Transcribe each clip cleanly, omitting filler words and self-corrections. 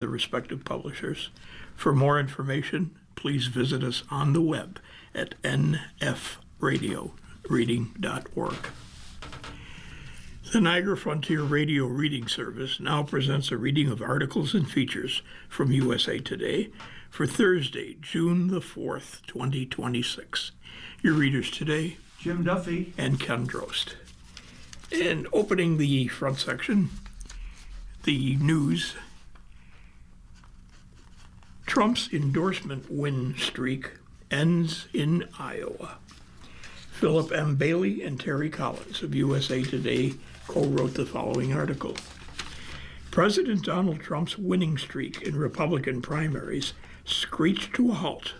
the respective publishers. For more information, please visit us on the web at nfradioreading.org. The Niagara Frontier Radio Reading Service now presents a reading of articles and features from USA Today for Thursday, June the 4th, 2026. Your readers today, Jim Duffy and Ken Drost. And opening the front section, the news. Trump's endorsement win streak ends in Iowa. Philip M. Bailey and Terry Collins of USA Today co-wrote the following article. President Donald Trump's winning streak in Republican primaries screeched to a halt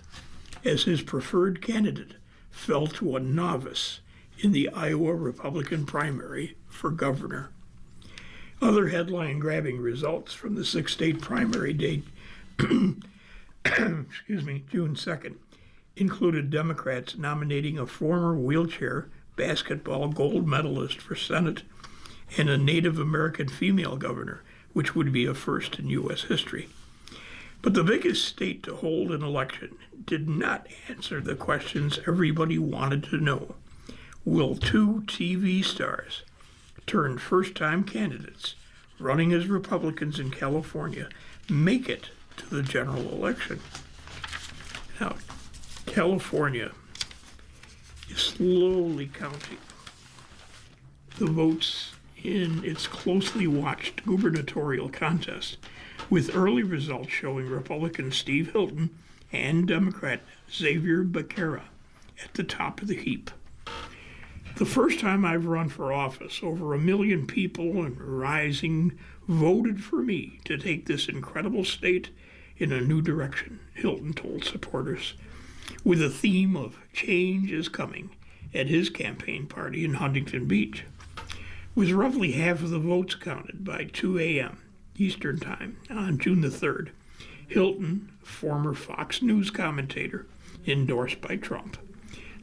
as his preferred candidate fell to a novice in the Iowa Republican primary for governor. Other headline-grabbing results from the six-state primary date, June 2nd, included Democrats nominating a former wheelchair basketball gold medalist for Senate and a Native American female governor, which would be a first in U.S. history. But the biggest state to hold an election did not answer the questions everybody wanted to know. Will two TV stars turned first-time candidates running as Republicans in California make it to the general election? Now, California is slowly counting the votes in its closely watched gubernatorial contest, with early results showing Republican Steve Hilton and Democrat Xavier Becerra at the top of the heap. The first time I've run for office, over 1 million people and rising voted for me to take this incredible state in a new direction, Hilton told supporters, with a theme of change is coming at his campaign party in Huntington Beach. With roughly half of the votes counted by 2 a.m. Eastern Time on June the 3rd, Hilton, former Fox News commentator, endorsed by Trump,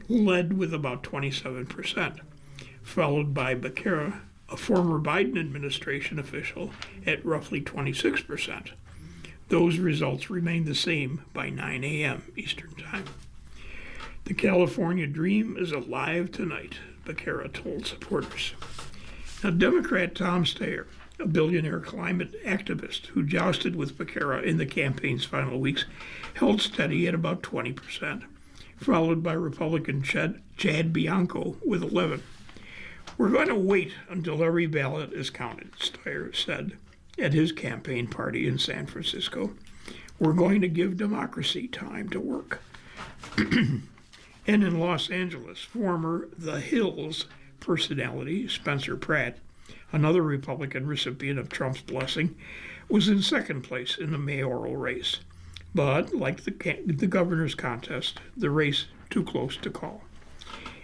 led with about 27%, followed by Becerra, a former Biden administration official, at roughly 26%. Those results remained the same by 9 a.m. Eastern Time. The California dream is alive tonight, Becerra told supporters. Now, Democrat Tom Steyer, a billionaire climate activist who jousted with Becerra in the campaign's final weeks, held steady at about 20%, followed by Republican Chad Bianco with 11%. We're going to wait until every ballot is counted, Steyer said at his campaign party in San Francisco. We're going to give democracy time to work. And in Los Angeles, former The Hills personality Spencer Pratt, another Republican recipient of Trump's blessing, was in second place in the mayoral race. But, like the governor's contest, the race too close to call.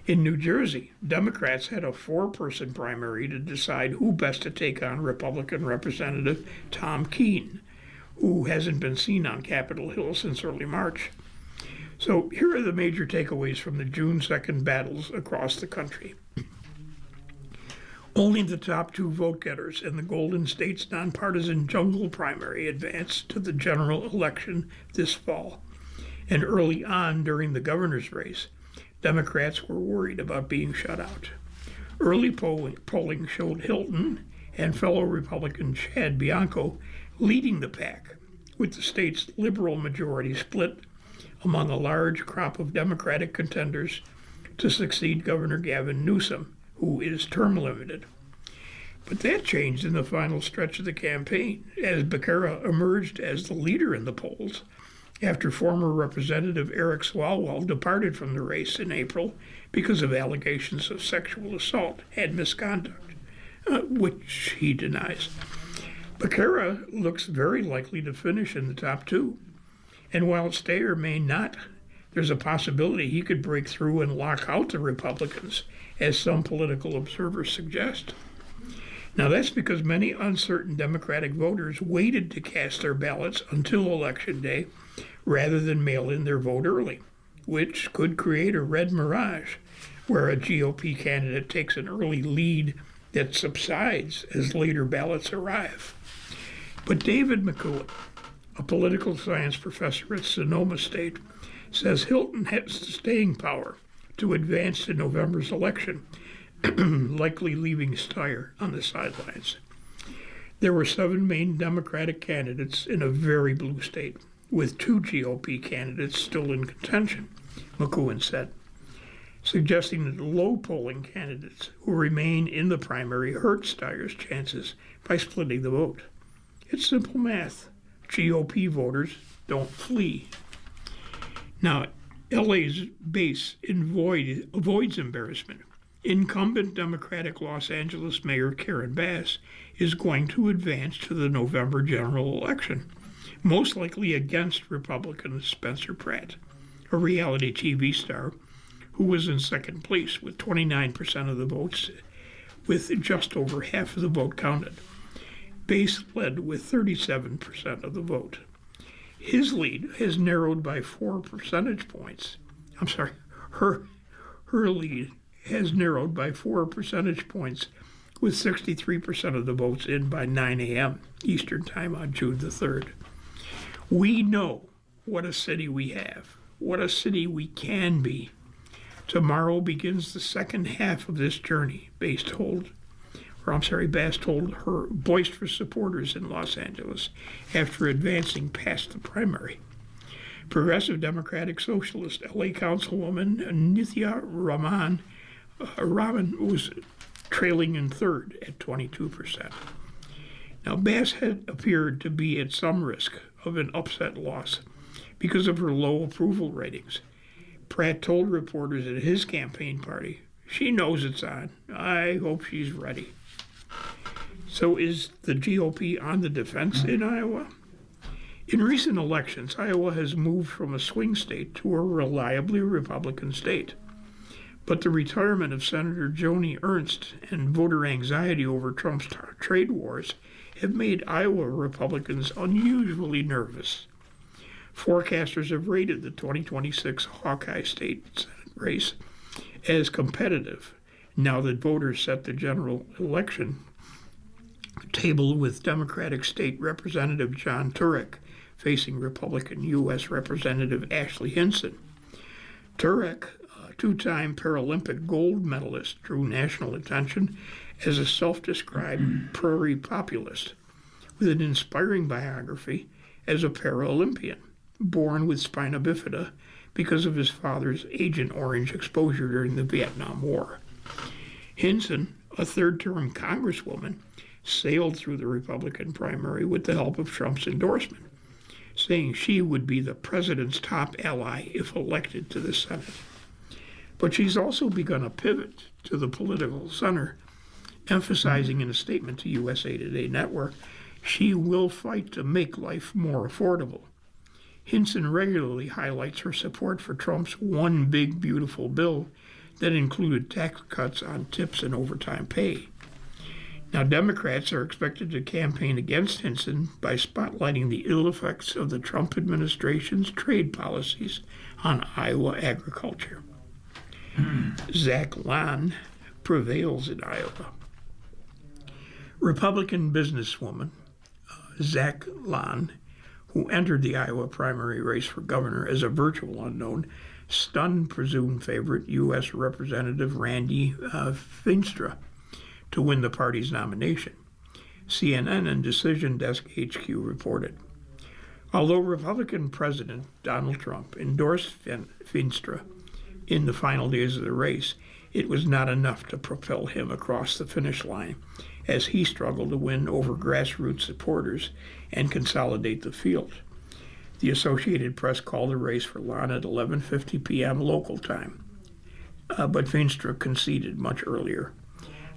In New Jersey, Democrats had a 4-person primary to decide who best to take on Republican Representative Tom Keene, who hasn't been seen on Capitol Hill since early March. So here are the major takeaways from the June 2nd battles across the country. Only the top 2 vote-getters in the Golden State's nonpartisan jungle primary advanced to the general election this fall. And early on during the governor's race, Democrats were worried about being shut out. Early polling showed Hilton and fellow Republican Chad Bianco leading the pack, with the state's liberal majority split among a large crop of Democratic contenders to succeed Governor Gavin Newsom, who is term limited. But that changed in the final stretch of the campaign, as Becerra emerged as the leader in the polls after former Representative Eric Swalwell departed from the race in April because of allegations of sexual assault and misconduct, which he denies. Becerra looks very likely to finish in the top 2. And while Steyer may not, there's a possibility he could break through and lock out the Republicans, as some political observers suggest. Now, that's because many uncertain Democratic voters waited to cast their ballots until Election Day rather than mail in their vote early, which could create a red mirage where a GOP candidate takes an early lead that subsides as later ballots arrive. But David McEwen, a political science professor at Sonoma State, says Hilton has the staying power to advance to November's election, likely leaving Steyer on the sidelines. There were 7 main Democratic candidates in a very blue state, with 2 GOP candidates still in contention, McEwen said, suggesting that low-polling candidates who remain in the primary hurt Steyer's chances by splitting the vote. It's simple math. GOP voters don't flee. Now, LA's base avoids embarrassment. Incumbent Democratic Los Angeles Mayor Karen Bass is going to advance to the November general election, most likely against Republican Spencer Pratt, a reality TV star who was in second place with 29% of the votes, with just over half of the vote counted. Bass led with 37% of the vote. His lead has narrowed by 4 percentage points. I'm sorry, her lead has narrowed by 4 percentage points, with 63% of the votes in by 9 a.m. Eastern Time on June the 3rd. We know what a city we have, what a city we can be. Tomorrow begins the second half of this journey, Bass told her boisterous supporters in Los Angeles after advancing past the primary. Progressive Democratic Socialist LA Councilwoman Nithya Raman was trailing in third at 22%. Now, Bass had appeared to be at some risk of an upset loss because of her low approval ratings. Pratt told reporters at his campaign party, "She knows it's on. I hope she's ready." So is the GOP on the defense in Iowa? In recent elections, Iowa has moved from a swing state to a reliably Republican state. But the retirement of Senator Joni Ernst and voter anxiety over Trump's trade wars have made Iowa Republicans unusually nervous. Forecasters have rated the 2026 Hawkeye State Senate race as competitive now that voters set the general election table with Democratic State Representative John Turek facing Republican U.S. Representative Ashley Hinson. Turek, a 2-time Paralympic gold medalist, drew national attention as a self-described prairie populist with an inspiring biography as a Paralympian, born with spina bifida because of his father's Agent Orange exposure during the Vietnam War. Hinson, a third-term congresswoman, sailed through the Republican primary with the help of Trump's endorsement, saying she would be the president's top ally if elected to the Senate. But she's also begun a pivot to the political center, emphasizing in a statement to USA Today Network, she will fight to make life more affordable. Hinson regularly highlights her support for Trump's One Big Beautiful Bill that included tax cuts on tips and overtime pay. Now, Democrats are expected to campaign against Hinson by spotlighting the ill effects of the Trump administration's trade policies on Iowa agriculture. Zach Lahn prevails in Iowa. Republican businesswoman Zach Lahn, who entered the Iowa primary race for governor as a virtual unknown, stunned presumed favorite U.S. Representative Randy Feenstra to win the party's nomination, CNN and Decision Desk HQ reported. Although Republican President Donald Trump endorsed Feenstra in the final days of the race, it was not enough to propel him across the finish line as he struggled to win over grassroots supporters and consolidate the field. The Associated Press called the race for Lahn at 11:50 p.m. local time, but Feenstra conceded much earlier.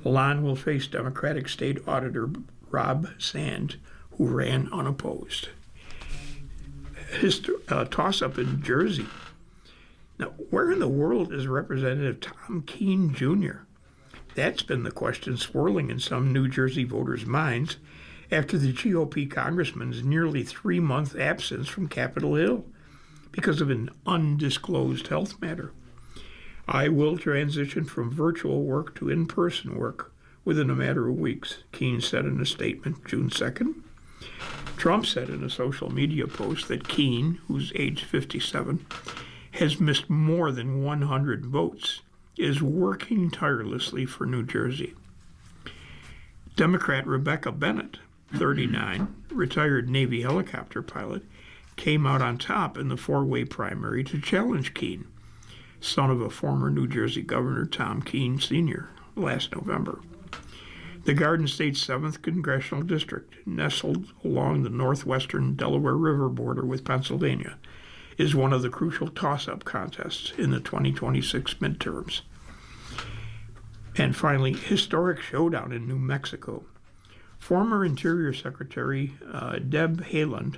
Lahn will face Democratic State Auditor Rob Sand, who ran unopposed. His toss-up in Jersey. Now, where in the world is Representative Tom Keene Jr.? That's been the question swirling in some New Jersey voters' minds after the GOP congressman's nearly 3-month absence from Capitol Hill because of an undisclosed health matter. I will transition from virtual work to in-person work within a matter of weeks, Keene said in a statement June 2nd. Trump said in a social media post that Keene, who's age 57, has missed more than 100 votes, is working tirelessly for New Jersey. Democrat Rebecca Bennett, 39, retired Navy helicopter pilot, came out on top in the four-way primary to challenge Keene, son of a former New Jersey Governor Tom Keene Sr., last November. The Garden State's 7th Congressional District, nestled along the northwestern Delaware River border with Pennsylvania, is one of the crucial toss-up contests in the 2026 midterms. And finally, historic showdown in New Mexico. Former Interior Secretary Deb Haaland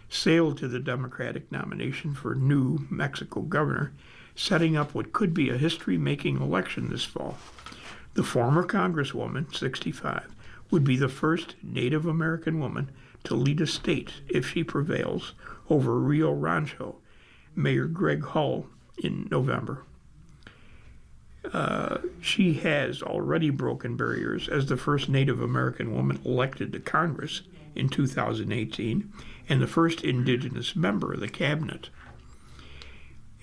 sailed to the Democratic nomination for New Mexico governor, setting up what could be a history-making election this fall. The former Congresswoman, 65, would be the first Native American woman to lead a state if she prevails over Rio Rancho Mayor Greg Hull in November. She has already broken barriers as the first Native American woman elected to Congress in 2018 and the first Indigenous member of the cabinet.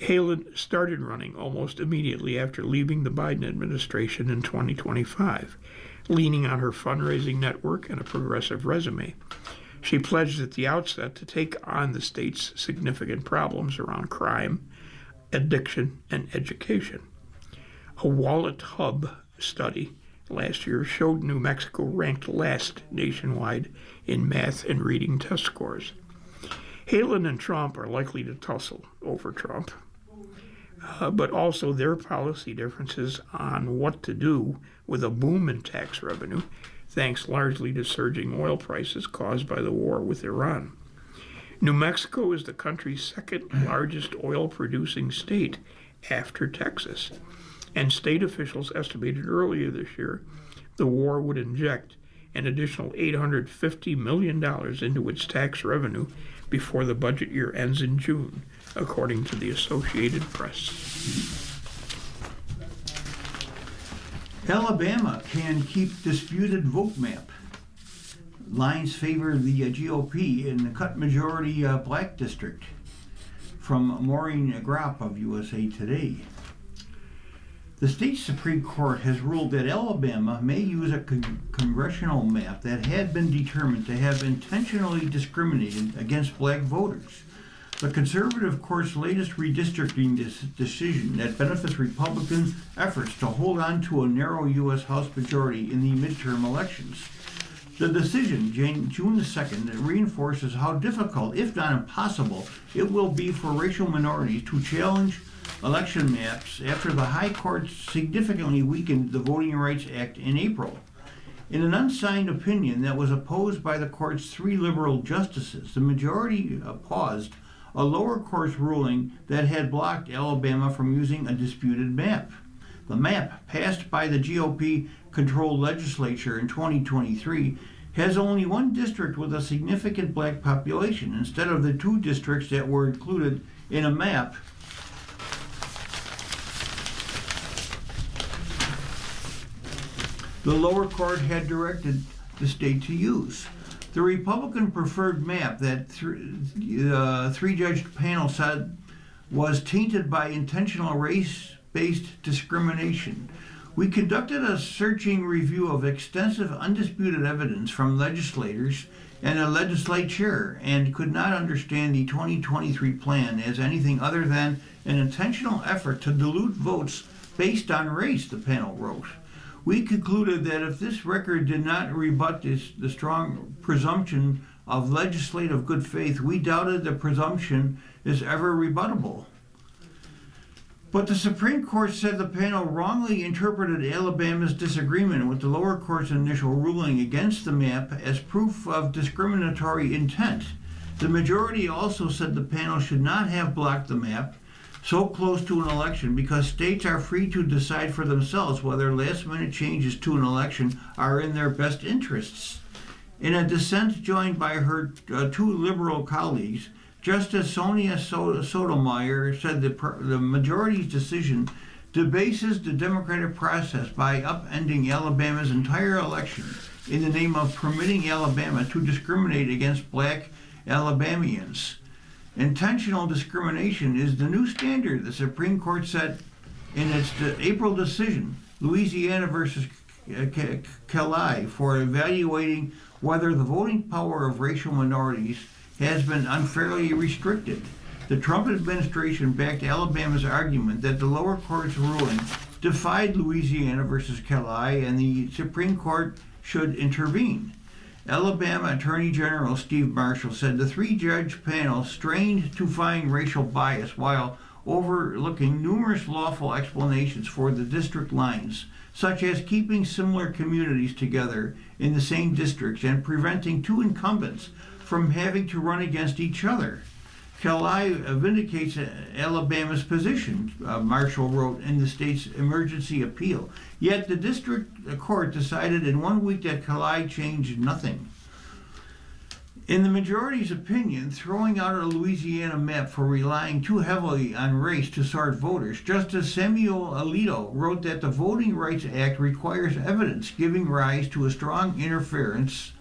Haaland started running almost immediately after leaving the Biden administration in 2025, leaning on her fundraising network and a progressive resume. She pledged at the outset to take on the state's significant problems around crime, addiction, and education. A Wallet Hub study last year showed New Mexico ranked last nationwide in math and reading test scores. Haaland and Trump are likely to tussle over Trump, but also their policy differences on what to do with a boom in tax revenue, thanks largely to surging oil prices caused by the war with Iran. New Mexico is the country's second largest oil-producing state after Texas, and state officials estimated earlier this year the war would inject an additional $850 million into its tax revenue before the budget year ends in June, according to the Associated Press. Alabama can keep disputed vote map. Lines favor the GOP in the cut majority black district. From Maureen Gropp of USA Today. The state Supreme Court has ruled that Alabama may use a congressional map that had been determined to have intentionally discriminated against black voters. The conservative court's latest redistricting decision that benefits Republican efforts to hold on to a narrow U.S. House majority in the midterm elections. The decision, June the 2nd, reinforces how difficult, if not impossible, it will be for racial minorities to challenge election maps after the High Court significantly weakened the Voting Rights Act in April. In an unsigned opinion that was opposed by the court's 3 liberal justices, the majority paused a lower court's ruling that had blocked Alabama from using a disputed map. The map, passed by the GOP-controlled legislature in 2023, has only one district with a significant black population, instead of the 2 districts that were included in a map the lower court had directed the state to use. The Republican preferred map that 3-judge panel said was tainted by intentional race-based discrimination. We conducted a searching review of extensive undisputed evidence from legislators and a legislature and could not understand the 2023 plan as anything other than an intentional effort to dilute votes based on race, the panel wrote. We concluded that if this record did not rebut the strong presumption of legislative good faith, we doubted the presumption is ever rebuttable. But the Supreme Court said the panel wrongly interpreted Alabama's disagreement with the lower court's initial ruling against the map as proof of discriminatory intent. The majority also said the panel should not have blocked the map so close to an election because states are free to decide for themselves whether last-minute changes to an election are in their best interests. In a dissent joined by her 2 liberal colleagues, Justice Sonia Sotomayor said the majority's decision debases the democratic process by upending Alabama's entire election in the name of permitting Alabama to discriminate against black Alabamians. Intentional discrimination is the new standard the Supreme Court set in its April decision, Louisiana versus Kelly, for evaluating whether the voting power of racial minorities has been unfairly restricted. The Trump administration backed Alabama's argument that the lower court's ruling defied Louisiana versus Kelly and the Supreme Court should intervene. Alabama Attorney General Steve Marshall said the three-judge panel strained to find racial bias while overlooking numerous lawful explanations for the district lines, such as keeping similar communities together in the same districts and preventing two incumbents from having to run against each other. Kelly vindicates Alabama's position, Marshall wrote in the state's emergency appeal. Yet the district court decided in 1 week that Kelly changed nothing. In the majority's opinion, throwing out a Louisiana map for relying too heavily on race to sort voters, Justice Samuel Alito wrote that the Voting Rights Act requires evidence giving rise to a strong inference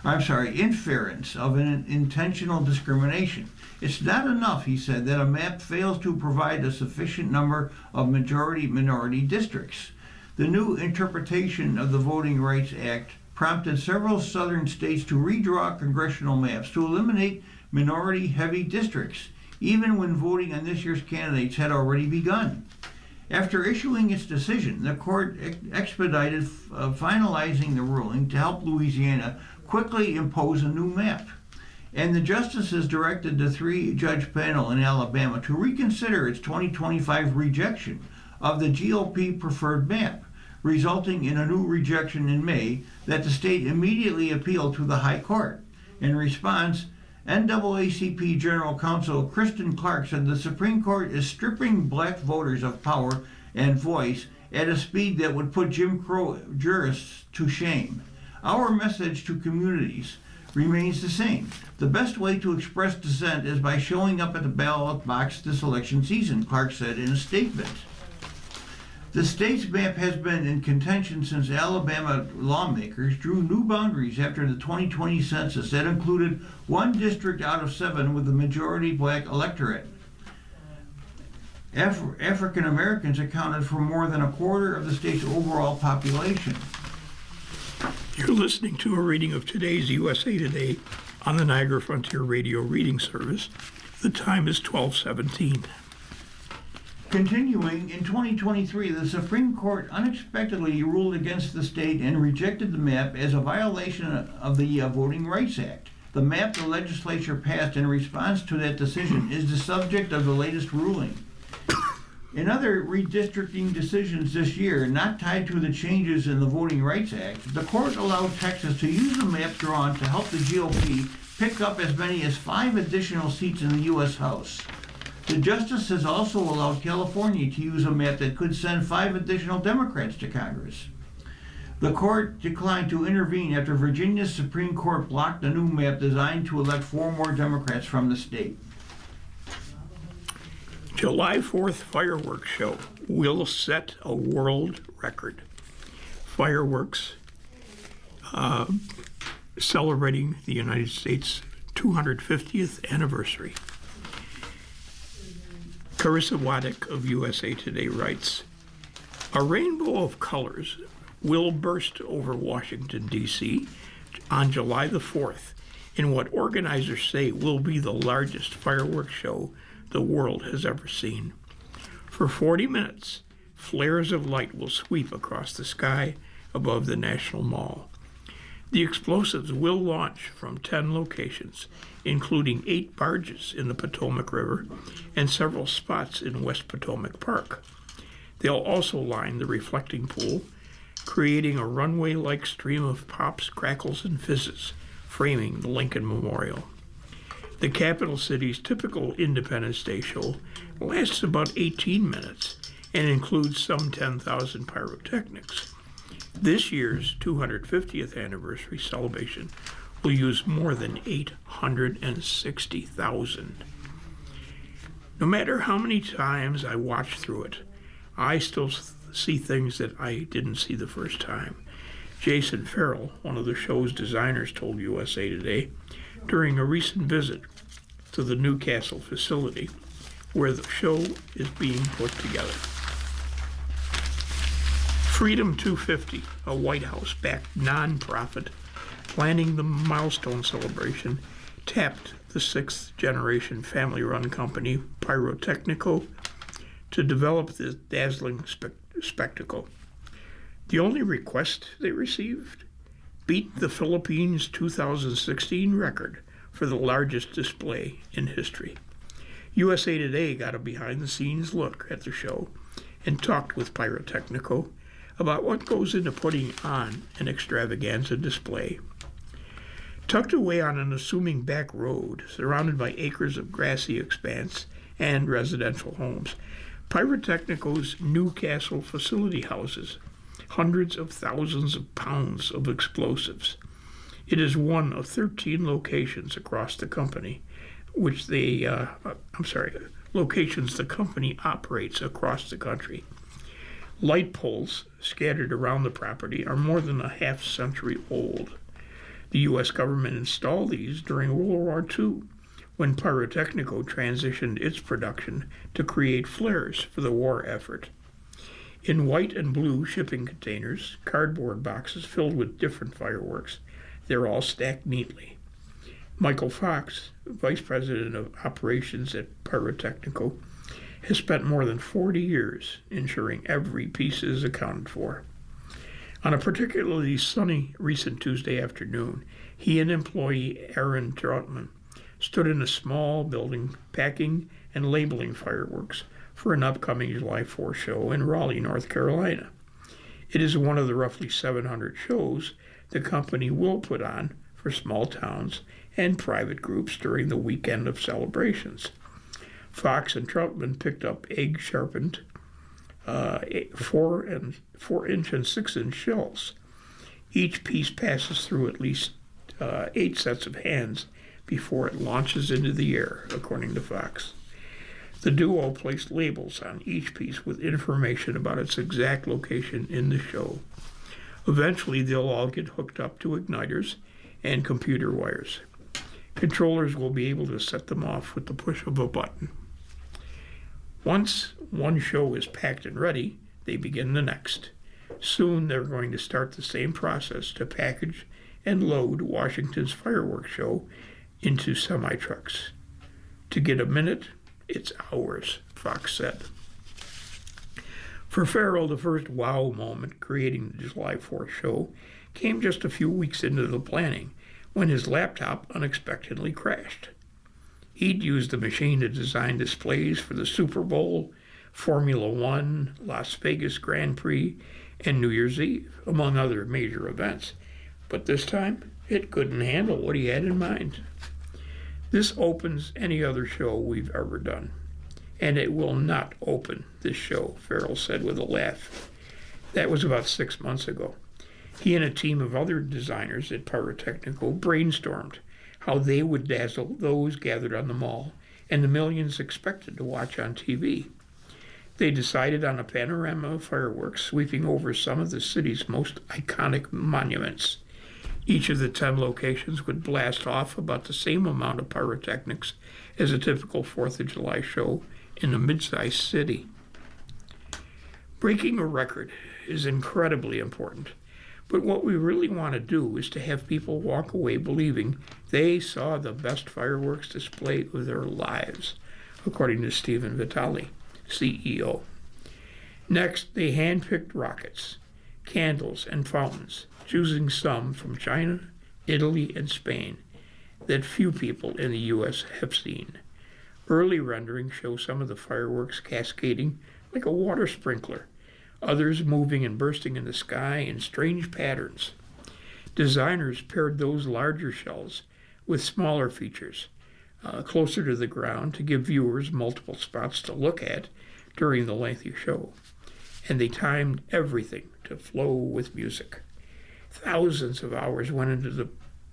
of an intentional discrimination. It's not enough, he said, that a map fails to provide a sufficient number of majority-minority districts. The new interpretation of the Voting Rights Act prompted several southern states to redraw congressional maps to eliminate minority-heavy districts, even when voting on this year's candidates had already begun. After issuing its decision, the court expedited finalizing the ruling to help Louisiana quickly impose a new map. And the justices directed the three-judge panel in Alabama to reconsider its 2025 rejection of the GOP preferred map, resulting in a new rejection in May that the state immediately appealed to the High Court. In response, NAACP General Counsel Kristen Clark said the Supreme Court is stripping black voters of power and voice at a speed that would put Jim Crow jurists to shame. Our message to communities remains the same. The best way to express dissent is by showing up at the ballot box this election season, Clark said in a statement. The state's map has been in contention since Alabama lawmakers drew new boundaries after the 2020 census that included one district out of 7 with a majority black electorate. African Americans accounted for more than a quarter of the state's overall population. You're listening to a reading of today's USA Today on the Niagara Frontier Radio Reading Service. The time is 12:17. Continuing, in 2023, the Supreme Court unexpectedly ruled against the state and rejected the map as a violation of the Voting Rights Act. The map the legislature passed in response to that decision is the subject of the latest ruling. In other redistricting decisions this year, not tied to the changes in the Voting Rights Act, the court allowed Texas to use the map drawn to help the GOP pick up as many as 5 additional seats in the U.S. House. The justice has also allowed California to use a map that could send 5 additional Democrats to Congress. The court declined to intervene after Virginia's Supreme Court blocked a new map designed to elect 4 more Democrats from the state. July 4th fireworks show will set a world record. Fireworks celebrating the United States 250th anniversary. Carissa Waddick of USA Today writes, a rainbow of colors will burst over Washington, D.C. on July the 4th in what organizers say will be the largest fireworks show the world has ever seen. For 40 minutes, flares of light will sweep across the sky above the National Mall. The explosives will launch from 10 locations, including 8 barges in the Potomac River and several spots in West Potomac Park. They'll also line the reflecting pool, creating a runway-like stream of pops, crackles, and fizzes, framing the Lincoln Memorial. The capital city's typical Independence Day show lasts about 18 minutes and includes some 10,000 pyrotechnics. This year's 250th anniversary celebration will use more than 860,000. No matter how many times I watch through it, I still see things that I didn't see the first time. Jason Farrell, one of the show's designers, told USA Today during a recent visit to the Newcastle facility where the show is being put together. Freedom 250, a White House-backed nonprofit planning the milestone celebration, tapped the sixth-generation family-run company Pyrotechnico to develop this dazzling spectacle. The only request they received? Beat the Philippines' 2016 record for the largest display in history. USA Today got a behind-the-scenes look at the show and talked with Pyrotechnico about what goes into putting on an extravaganza display. Tucked away on an assuming back road, surrounded by acres of grassy expanse and residential homes, Pyrotechnico's Newcastle facility houses hundreds of thousands of pounds of explosives. It is one of 13 locations across the company, locations the company operates across the country. Light poles scattered around the property are more than a half-century old. The U.S. government installed these during World War II, when Pyrotechnico transitioned its production to create flares for the war effort. In white and blue shipping containers, cardboard boxes filled with different fireworks, they're all stacked neatly. Michael Fox, Vice President of Operations at Pyrotechnico, has spent more than 40 years ensuring every piece is accounted for. On a particularly sunny recent Tuesday afternoon, he and employee Aaron Trautman stood in a small building packing and labeling fireworks for an upcoming July 4th show in Raleigh, North Carolina. It is one of the roughly 700 shows the company will put on for small towns and private groups during the weekend of celebrations. Fox and Trautman picked up egg-sharpened 4-inch and 6-inch shells. Each piece passes through at least 8 sets of hands before it launches into the air, according to Fox. The duo placed labels on each piece with information about its exact location in the show. Eventually, they'll all get hooked up to igniters and computer wires. Controllers will be able to set them off with the push of a button. Once one show is packed and ready, they begin the next. Soon they're going to start the same process to package and load Washington's fireworks show into semi-trucks. To get a minute, it's hours, Fox said. For Farrell, the first wow moment creating the July 4th show came just a few weeks into the planning when his laptop unexpectedly crashed. He'd used the machine to design displays for the Super Bowl, Formula One, Las Vegas Grand Prix, and New Year's Eve, among other major events. But this time, it couldn't handle what he had in mind. This opens any other show we've ever done. And it will not open this show, Farrell said with a laugh. That was about 6 months ago. He and a team of other designers at Pyrotechnico brainstormed how they would dazzle those gathered on the mall and the millions expected to watch on TV. They decided on a panorama of fireworks sweeping over some of the city's most iconic monuments. Each of the 10 locations would blast off about the same amount of pyrotechnics as a typical 4th of July show in a mid-sized city. Breaking a record is incredibly important, but what we really want to do is to have people walk away believing they saw the best fireworks display of their lives, according to Stephen Vitale, CEO. Next, they handpicked rockets, candles, and fountains, choosing some from China, Italy, and Spain that few people in the U.S. have seen. Early renderings show some of the fireworks cascading like a water sprinkler, others moving and bursting in the sky in strange patterns. Designers paired those larger shells with smaller features, closer to the ground to give viewers multiple spots to look at during the lengthy show. And they timed everything to flow with music. Thousands of hours went into the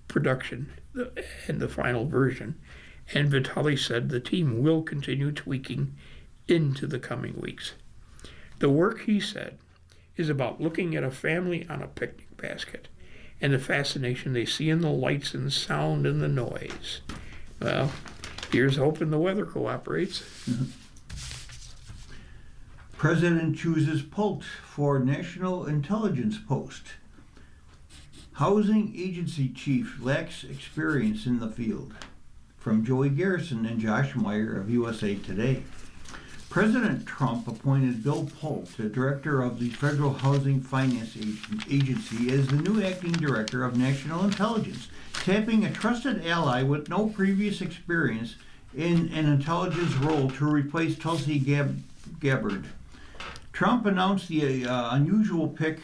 production and the final version, and Vitale said the team will continue tweaking into the coming weeks. The work, he said, is about looking at a family on a picnic basket and the fascination they see in the lights and sound and the noise. Well, here's hoping the weather cooperates. President chooses Polt for National Intelligence Post. Housing agency chief lacks experience in the field. From Joey Garrison and Josh Meyer of USA Today. President Trump appointed Bill Polt, the director of the Federal Housing Finance Agency, as the new acting director of national intelligence, tapping a trusted ally with no previous experience in an intelligence role to replace Tulsi Gabbard. Trump announced the unusual pick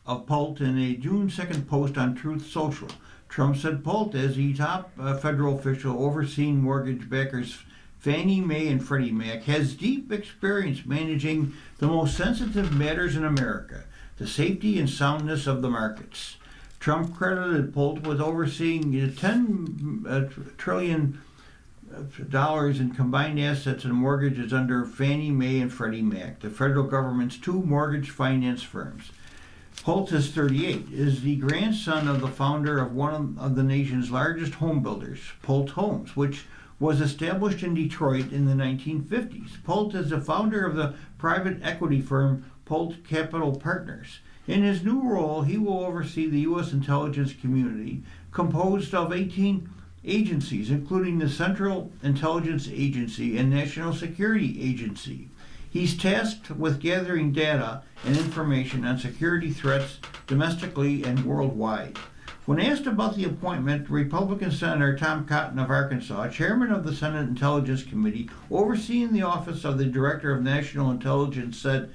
of Polt in a June 2nd post on Truth Social. Trump said Polt, as the top federal official overseeing mortgage backers Fannie Mae and Freddie Mac, has deep experience managing the most sensitive matters in America, the safety and soundness of the markets. Trump credited Polt with overseeing $10 trillion in combined assets and mortgages under Fannie Mae and Freddie Mac, the federal government's two mortgage finance firms. Polt is 38, is the grandson of the founder of one of the nation's largest home builders, Polt Homes, which was established in Detroit in the 1950s. Polt is the founder of the private equity firm Polt Capital Partners. In his new role, he will oversee the U.S. intelligence community, composed of 18 agencies, including the Central Intelligence Agency and National Security Agency. He's tasked with gathering data and information on security threats domestically and worldwide. When asked about the appointment, Republican Senator Tom Cotton of Arkansas, chairman of the Senate Intelligence Committee, overseeing the Office of the Director of National Intelligence, said,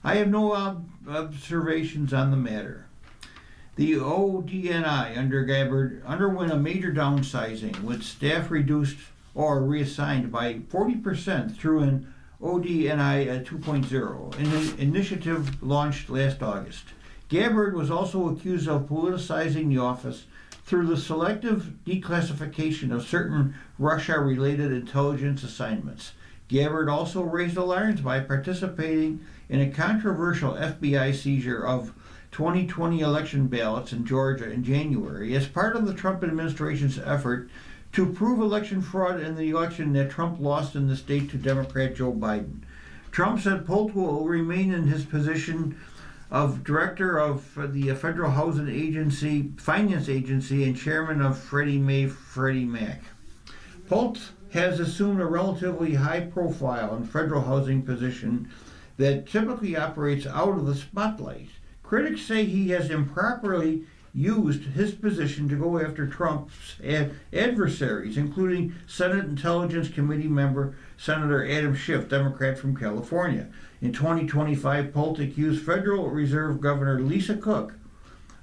"I have no observations on the matter." The ODNI under Gabbard underwent a major downsizing, with staff reduced or reassigned by 40% through an ODNI 2.0, an initiative launched last August. Gabbard was also accused of politicizing the office through the selective declassification of certain Russia-related intelligence assignments. Gabbard also raised alarms by participating in a controversial FBI seizure of 2020 election ballots in Georgia in January as part of the Trump administration's effort to prove election fraud in the election that Trump lost in the state to Democrat Joe Biden. Trump said Polt will remain in his position of director of the Federal Housing Agency, Finance Agency, and chairman of Freddie Mac. Polt has assumed a relatively high-profile and federal housing position that typically operates out of the spotlight. Critics say he has improperly used his position to go after Trump's adversaries, including Senate Intelligence Committee member Senator Adam Schiff, Democrat from California. In 2025, Polt accused Federal Reserve Governor Lisa Cook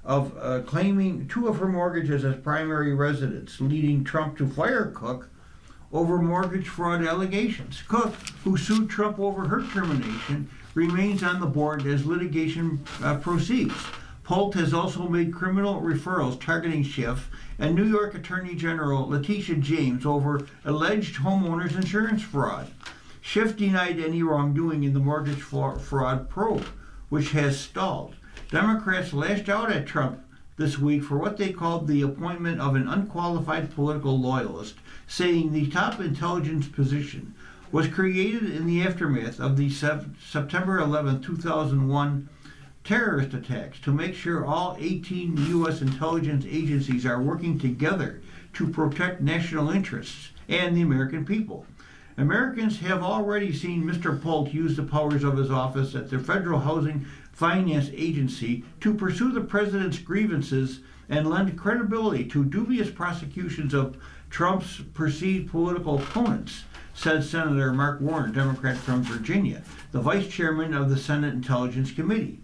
of claiming two of her mortgages as primary residence, leading Trump to fire Cook over mortgage fraud allegations. Cook, who sued Trump over her termination, remains on the board as litigation proceeds. Polt has also made criminal referrals targeting Schiff and New York Attorney General Letitia James over alleged homeowners insurance fraud. Schiff denied any wrongdoing in the mortgage fraud probe, which has stalled. Democrats lashed out at Trump this week for what they called the appointment of an unqualified political loyalist, saying the top intelligence position was created in the aftermath of the September 11, 2001 terrorist attacks to make sure all 18 U.S. intelligence agencies are working together to protect national interests and the American people. Americans have already seen Mr. Polt use the powers of his office at the Federal Housing Finance Agency to pursue the president's grievances and lend credibility to dubious prosecutions of Trump's perceived political opponents, said Senator Mark Warner, Democrat from Virginia, the vice chairman of the Senate Intelligence Committee.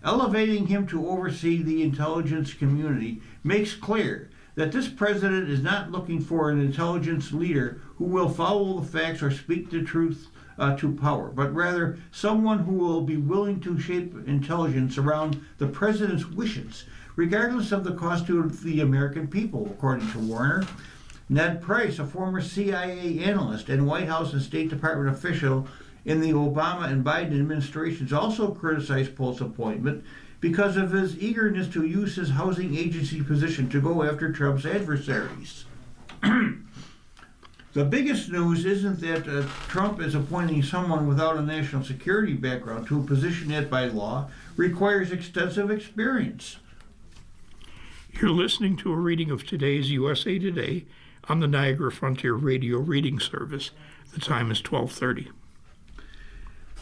Elevating him to oversee the intelligence community makes clear that this president is not looking for an intelligence leader who will follow the facts or speak the truth to power, but rather someone who will be willing to shape intelligence around the president's wishes, regardless of the cost to the American people, according to Warner. Ned Price, a former CIA analyst and White House and State Department official in the Obama and Biden administrations also criticized Polk's appointment because of his eagerness to use his housing agency position to go after Trump's adversaries. The biggest news isn't that Trump is appointing someone without a national security background to a position that, by law, requires extensive experience. You're listening to a reading of today's USA Today on the Niagara Frontier Radio Reading Service. The time is 12:30.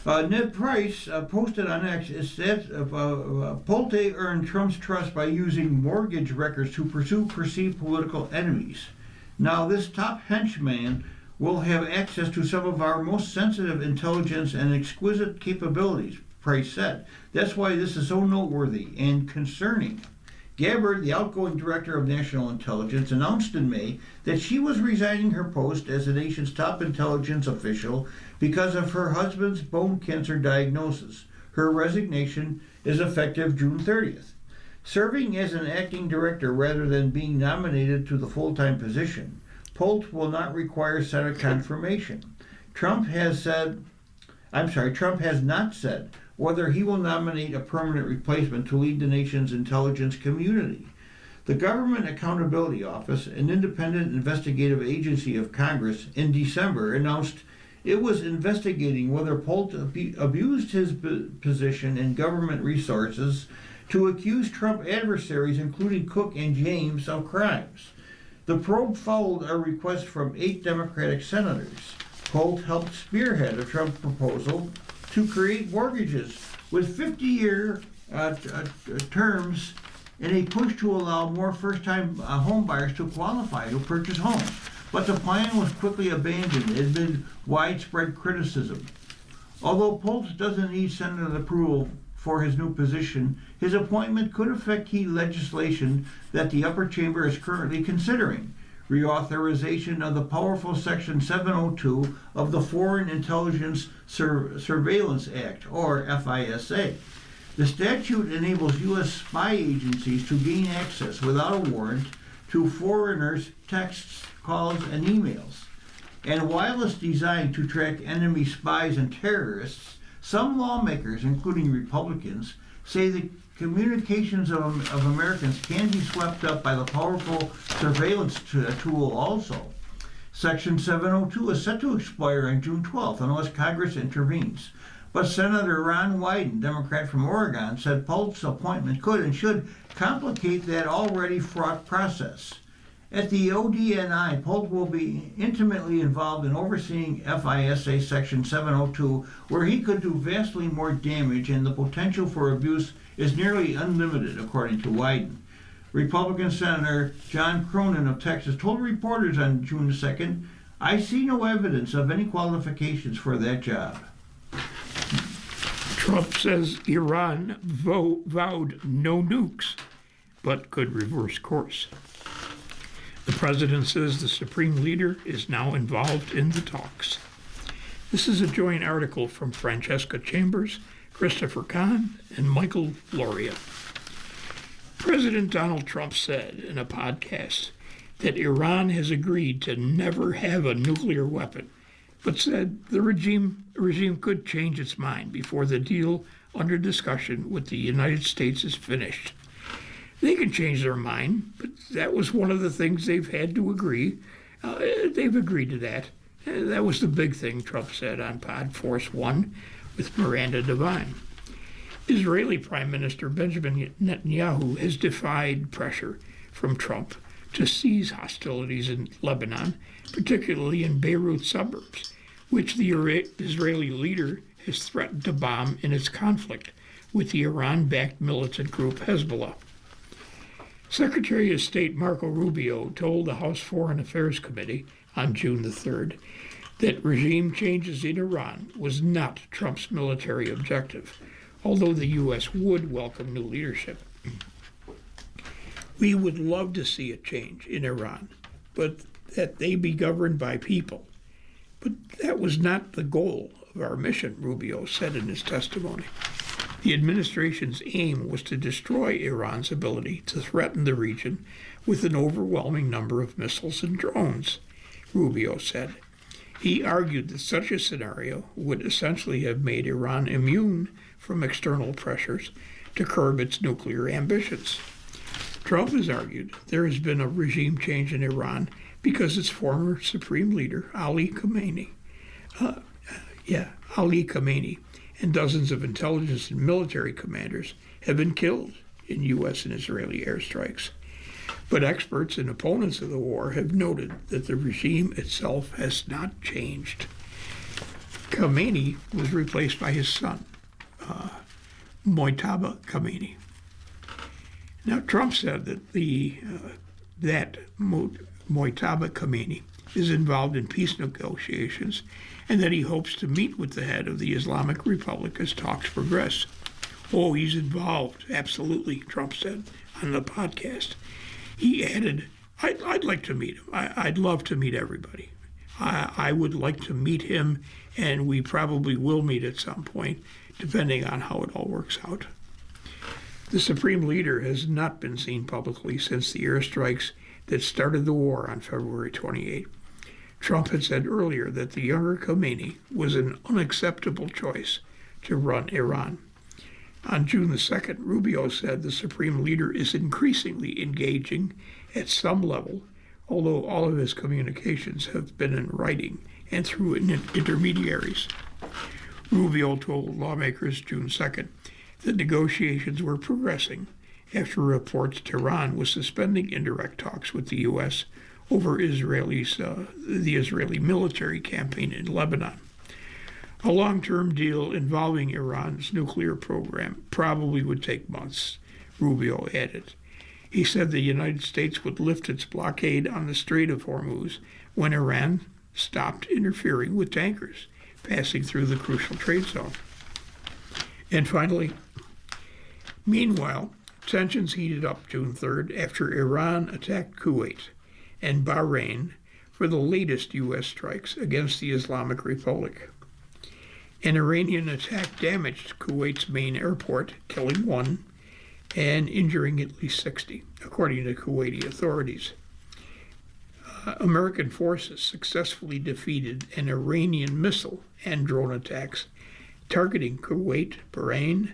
Ned Price posted on X is that Polte earned Trump's trust by using mortgage records to pursue perceived political enemies. Now, this top henchman will have access to some of our most sensitive intelligence and exquisite capabilities, Price said. That's why this is so noteworthy and concerning. Gabbard, the outgoing director of national intelligence, announced in May that she was resigning her post as the nation's top intelligence official because of her husband's bone cancer diagnosis. Her resignation is effective June 30th. Serving as an acting director rather than being nominated to the full-time position, Polte will not require Senate confirmation. Trump has not said whether he will nominate a permanent replacement to lead the nation's intelligence community. The Government Accountability Office, an independent investigative agency of Congress, in December announced it was investigating whether Polte abused his position and government resources to accuse Trump adversaries, including Cook and James, of crimes. The probe followed a request from 8 Democratic senators. Polte helped spearhead a Trump proposal to create mortgages with 50-year terms in a push to allow more first-time home buyers to qualify to purchase homes. But the plan was quickly abandoned amid widespread criticism. Although Polte doesn't need Senate approval for his new position, his appointment could affect key legislation that the upper chamber is currently considering. Reauthorization of the powerful Section 702 of the Foreign Intelligence Surveillance Act, or FISA. The statute enables U.S. spy agencies to gain access without a warrant to foreigners' texts, calls, and emails. And while it's designed to track enemy spies and terrorists, some lawmakers, including Republicans, say the communications of Americans can be swept up by the powerful surveillance tool also. Section 702 is set to expire on June 12th unless Congress intervenes. But Senator Ron Wyden, Democrat from Oregon, said Polte's appointment could and should complicate that already fraught process. At the ODNI, Polte will be intimately involved in overseeing FISA Section 702, where he could do vastly more damage, and the potential for abuse is nearly unlimited, according to Wyden. Republican Senator John Cronin of Texas told reporters on June 2nd, "I see no evidence of any qualifications for that job." Trump says Iran vowed no nukes, but could reverse course. The president says the supreme leader is now involved in the talks. This is a joint article from Francesca Chambers, Christopher Kahn, and Michael Loria. President Donald Trump said in a podcast that Iran has agreed to never have a nuclear weapon, but said the regime could change its mind before the deal under discussion with the United States is finished. They can change their mind, but that was one of the things they've had to agree. They've agreed to that. That was the big thing, Trump said on Pod Force One with Miranda Devine. Israeli Prime Minister Benjamin Netanyahu has defied pressure from Trump to cease hostilities in Lebanon, particularly in Beirut suburbs, which the Israeli leader has threatened to bomb in its conflict with the Iran-backed militant group Hezbollah. Secretary of State Marco Rubio told the House Foreign Affairs Committee on June the 3rd that regime changes in Iran was not Trump's military objective, although the U.S. would welcome new leadership. We would love to see a change in Iran, but that they be governed by people. But that was not the goal of our mission, Rubio said in his testimony. The administration's aim was to destroy Iran's ability to threaten the region with an overwhelming number of missiles and drones, Rubio said. He argued that such a scenario would essentially have made Iran immune from external pressures to curb its nuclear ambitions. Trump has argued there has been a regime change in Iran because its former supreme leader, Ali Khamenei, and dozens of intelligence and military commanders have been killed in U.S. and Israeli airstrikes. But experts and opponents of the war have noted that the regime itself has not changed. Khamenei was replaced by his son, Mojtaba Khamenei. Now, Trump said that Mojtaba Khamenei is involved in peace negotiations and that he hopes to meet with the head of the Islamic Republic as talks progress. Oh, he's involved, absolutely, Trump said on the podcast. He added, I'd like to meet him. I'd love to meet everybody. I would like to meet him, and we probably will meet at some point, depending on how it all works out. The Supreme Leader has not been seen publicly since the airstrikes that started the war on February 28. Trump had said earlier that the younger Khamenei was an unacceptable choice to run Iran. On June the 2nd, Rubio said the Supreme Leader is increasingly engaging at some level, although all of his communications have been in writing and through intermediaries. Rubio told lawmakers June 2nd that negotiations were progressing after reports Tehran was suspending indirect talks with the U.S. over the Israeli military campaign in Lebanon. A long-term deal involving Iran's nuclear program probably would take months, Rubio added. He said the United States would lift its blockade on the Strait of Hormuz when Iran stopped interfering with tankers passing through the crucial trade zone. And finally, meanwhile, tensions heated up June 3rd after Iran attacked Kuwait and Bahrain for the latest U.S. strikes against the Islamic Republic. An Iranian attack damaged Kuwait's main airport, killing 1 and injuring at least 60, according to Kuwaiti authorities. American forces successfully defeated an Iranian missile and drone attacks targeting Kuwait, Bahrain,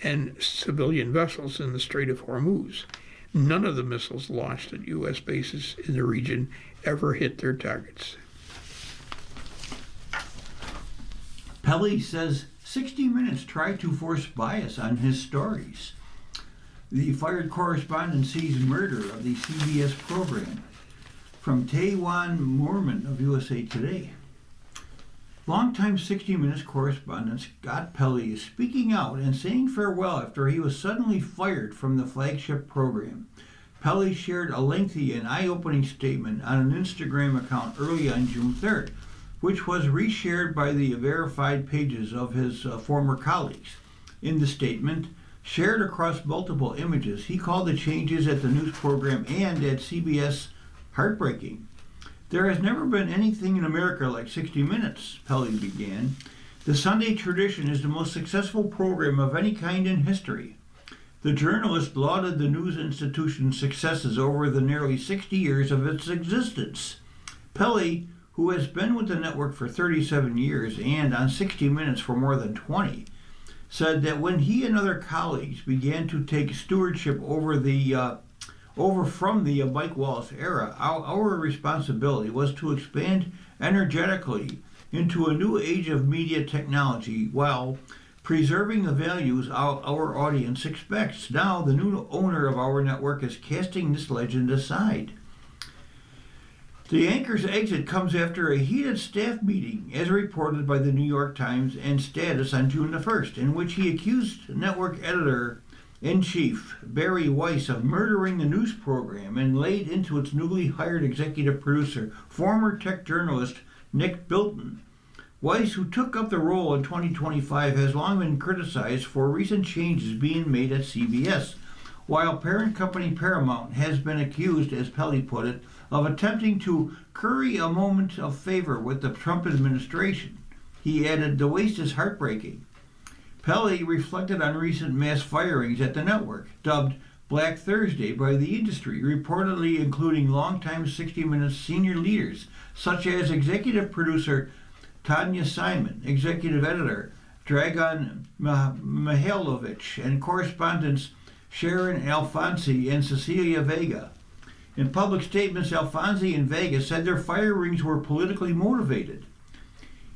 and civilian vessels in the Strait of Hormuz. None of the missiles launched at U.S. bases in the region ever hit their targets. Pelley says 60 Minutes tried to force bias on his stories. The fired correspondent sees murder of the CBS program. From Taewan Moorman of USA Today. Longtime 60 Minutes correspondent Scott Pelley is speaking out and saying farewell after he was suddenly fired from the flagship program. Pelley shared a lengthy and eye-opening statement on an Instagram account early on June 3rd, which was reshared by the verified pages of his former colleagues. In the statement, shared across multiple images, he called the changes at the news program and at CBS heartbreaking. There has never been anything in America like 60 Minutes, Pelley began. The Sunday tradition is the most successful program of any kind in history. The journalist lauded the news institution's successes over the nearly 60 years of its existence. Pelley, who has been with the network for 37 years and on 60 Minutes for more than 20, said that when he and other colleagues began to take stewardship over from the Mike Wallace era, our responsibility was to expand energetically into a new age of media technology while preserving the values our audience expects. Now, the new owner of our network is casting this legend aside. The anchor's exit comes after a heated staff meeting, as reported by the New York Times and Status on June the 1st, in which he accused network editor-in-chief Barry Weiss of murdering the news program and laid into its newly hired executive producer, former tech journalist Nick Bilton. Weiss, who took up the role in 2025, has long been criticized for recent changes being made at CBS, while parent company Paramount has been accused, as Pelley put it, of attempting to curry a moment of favor with the Trump administration. He added, "The waste is heartbreaking." Pelley reflected on recent mass firings at the network, dubbed Black Thursday by the industry, reportedly including longtime 60 Minutes senior leaders such as executive producer Tanya Simon, executive editor Dragan Mihailovich, and correspondents Sharon Alfonsi and Cecilia Vega. In public statements, Alfonsi and Vega said their firings were politically motivated.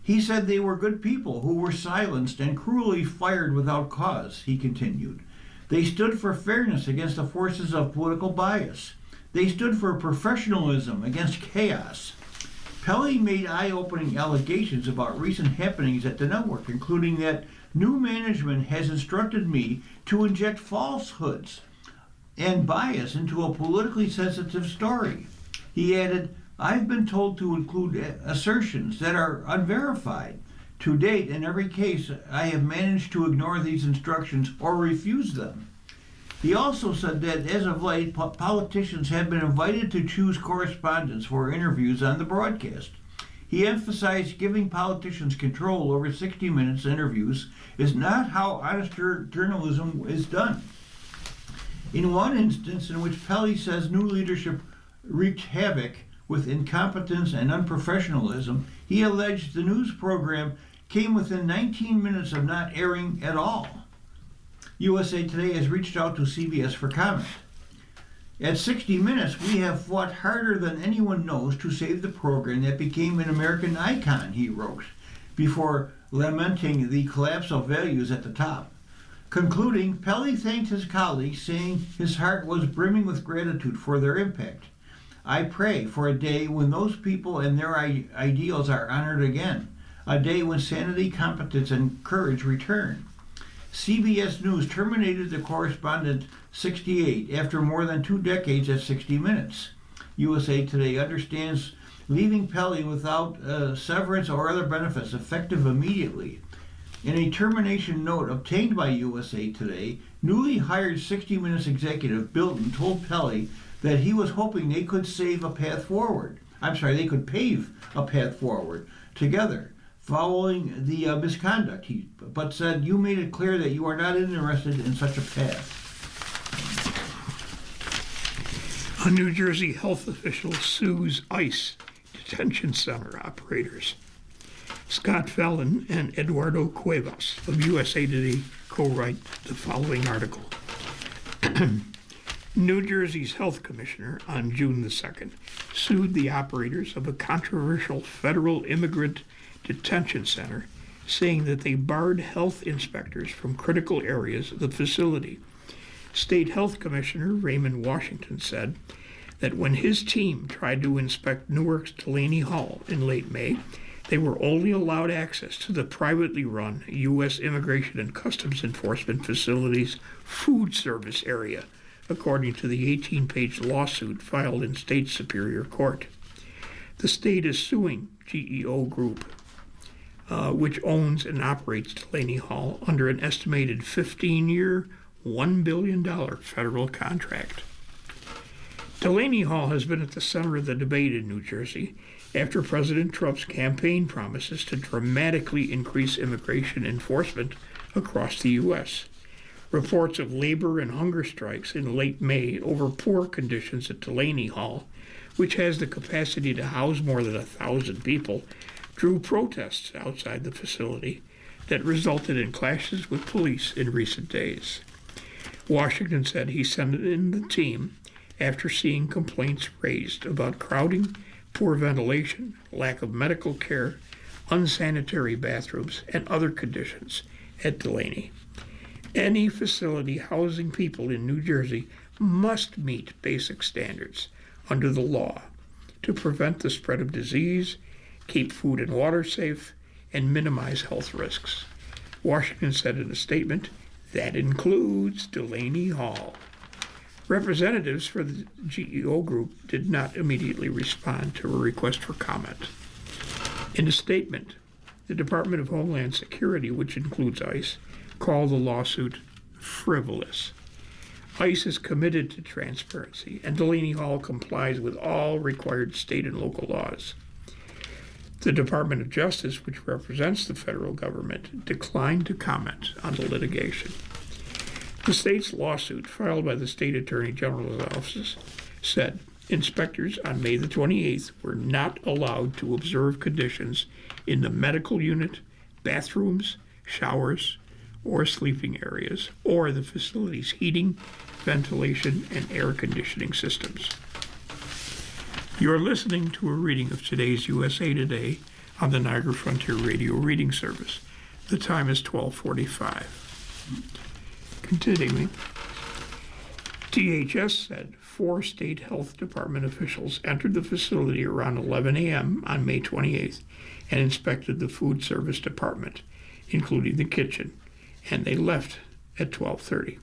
He said they were good people who were silenced and cruelly fired without cause, he continued. They stood for fairness against the forces of political bias. They stood for professionalism against chaos. Pelley made eye-opening allegations about recent happenings at the network, including that new management has instructed me to inject falsehoods and bias into a politically sensitive story. He added, I've been told to include assertions that are unverified. To date, in every case, I have managed to ignore these instructions or refuse them. He also said that as of late, politicians have been invited to choose correspondents for interviews on the broadcast. He emphasized giving politicians control over 60 Minutes interviews is not how honest journalism is done. In one instance in which Pelley says new leadership wreaked havoc with incompetence and unprofessionalism, he alleged the news program came within 19 minutes of not airing at all. USA Today has reached out to CBS for comment. At 60 Minutes, we have fought harder than anyone knows to save the program that became an American icon, he wrote, before lamenting the collapse of values at the top. Concluding, Pelley thanked his colleagues, saying his heart was brimming with gratitude for their impact. I pray for a day when those people and their ideals are honored again, a day when sanity, competence, and courage return. CBS News terminated the correspondent 68 after more than 2 decades at 60 Minutes. USA Today understands leaving Pelley without severance or other benefits effective immediately. In a termination note obtained by USA Today, newly hired 60 Minutes executive Bilton told Pelley that he was hoping they could pave a path forward together following the misconduct, but said, you made it clear that you are not interested in such a path. A New Jersey health official sues ICE detention center operators. Scott Fallon and Eduardo Cuevas of USA Today co-write the following article. New Jersey's health commissioner on June the 2nd sued the operators of a controversial federal immigrant detention center, saying that they barred health inspectors from critical areas of the facility. State Health Commissioner Raymond Washington said that when his team tried to inspect Newark's Delaney Hall in late May, they were only allowed access to the privately run U.S. Immigration and Customs Enforcement facility's food service area, according to the 18-page lawsuit filed in state superior court. The state is suing GEO Group, which owns and operates Delaney Hall under an estimated 15-year, $1 billion federal contract. Delaney Hall has been at the center of the debate in New Jersey after President Trump's campaign promises to dramatically increase immigration enforcement across the U.S. Reports of labor and hunger strikes in late May over poor conditions at Delaney Hall, which has the capacity to house more than 1,000 people, drew protests outside the facility that resulted in clashes with police in recent days. Washington said he sent in the team after seeing complaints raised about crowding, poor ventilation, lack of medical care, unsanitary bathrooms, and other conditions at Delaney. Any facility housing people in New Jersey must meet basic standards under the law to prevent the spread of disease, keep food and water safe, and minimize health risks. Washington said in a statement, that includes Delaney Hall. Representatives for the GEO Group did not immediately respond to a request for comment. In a statement, the Department of Homeland Security, which includes ICE, called the lawsuit frivolous. ICE is committed to transparency, and Delaney Hall complies with all required state and local laws. The Department of Justice, which represents the federal government, declined to comment on the litigation. The state's lawsuit, filed by the state attorney general's office, said inspectors on May the 28th were not allowed to observe conditions in the medical unit, bathrooms, showers, or sleeping areas, or the facility's heating, ventilation, and air conditioning systems. You're listening to a reading of today's USA Today on the Niagara Frontier Radio Reading Service. The time is 12:45. Continuing, DHS said 4 state health department officials entered the facility around 11 a.m. on May 28th and inspected the food service department, including the kitchen, and they left at 12:30.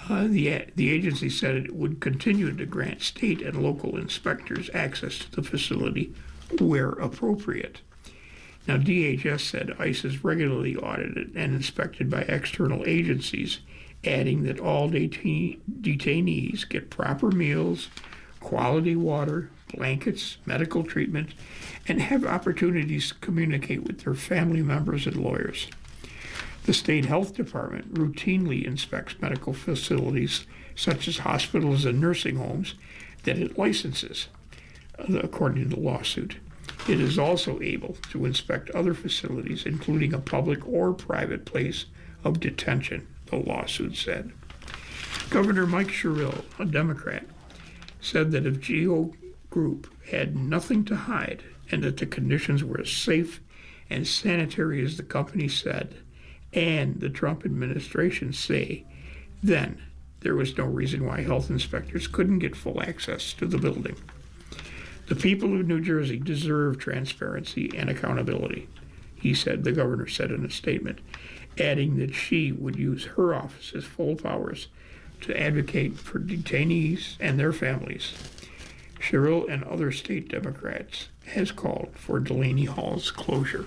The agency said it would continue to grant state and local inspectors access to the facility where appropriate. Now, DHS said ICE is regularly audited and inspected by external agencies, adding that all detainees get proper meals, quality water, blankets, medical treatment, and have opportunities to communicate with their family members and lawyers. The state health department routinely inspects medical facilities such as hospitals and nursing homes that it licenses, according to the lawsuit. It is also able to inspect other facilities, including a public or private place of detention, the lawsuit said. Governor Mike Sherrill, a Democrat, said that if GO Group had nothing to hide and that the conditions were as safe and sanitary as the company said and the Trump administration say, then there was no reason why health inspectors couldn't get full access to the building. The people of New Jersey deserve transparency and accountability, he said, the governor said in a statement, adding that she would use her office's full powers to advocate for detainees and their families. Sherrill and other state Democrats has called for Delaney Hall's closure.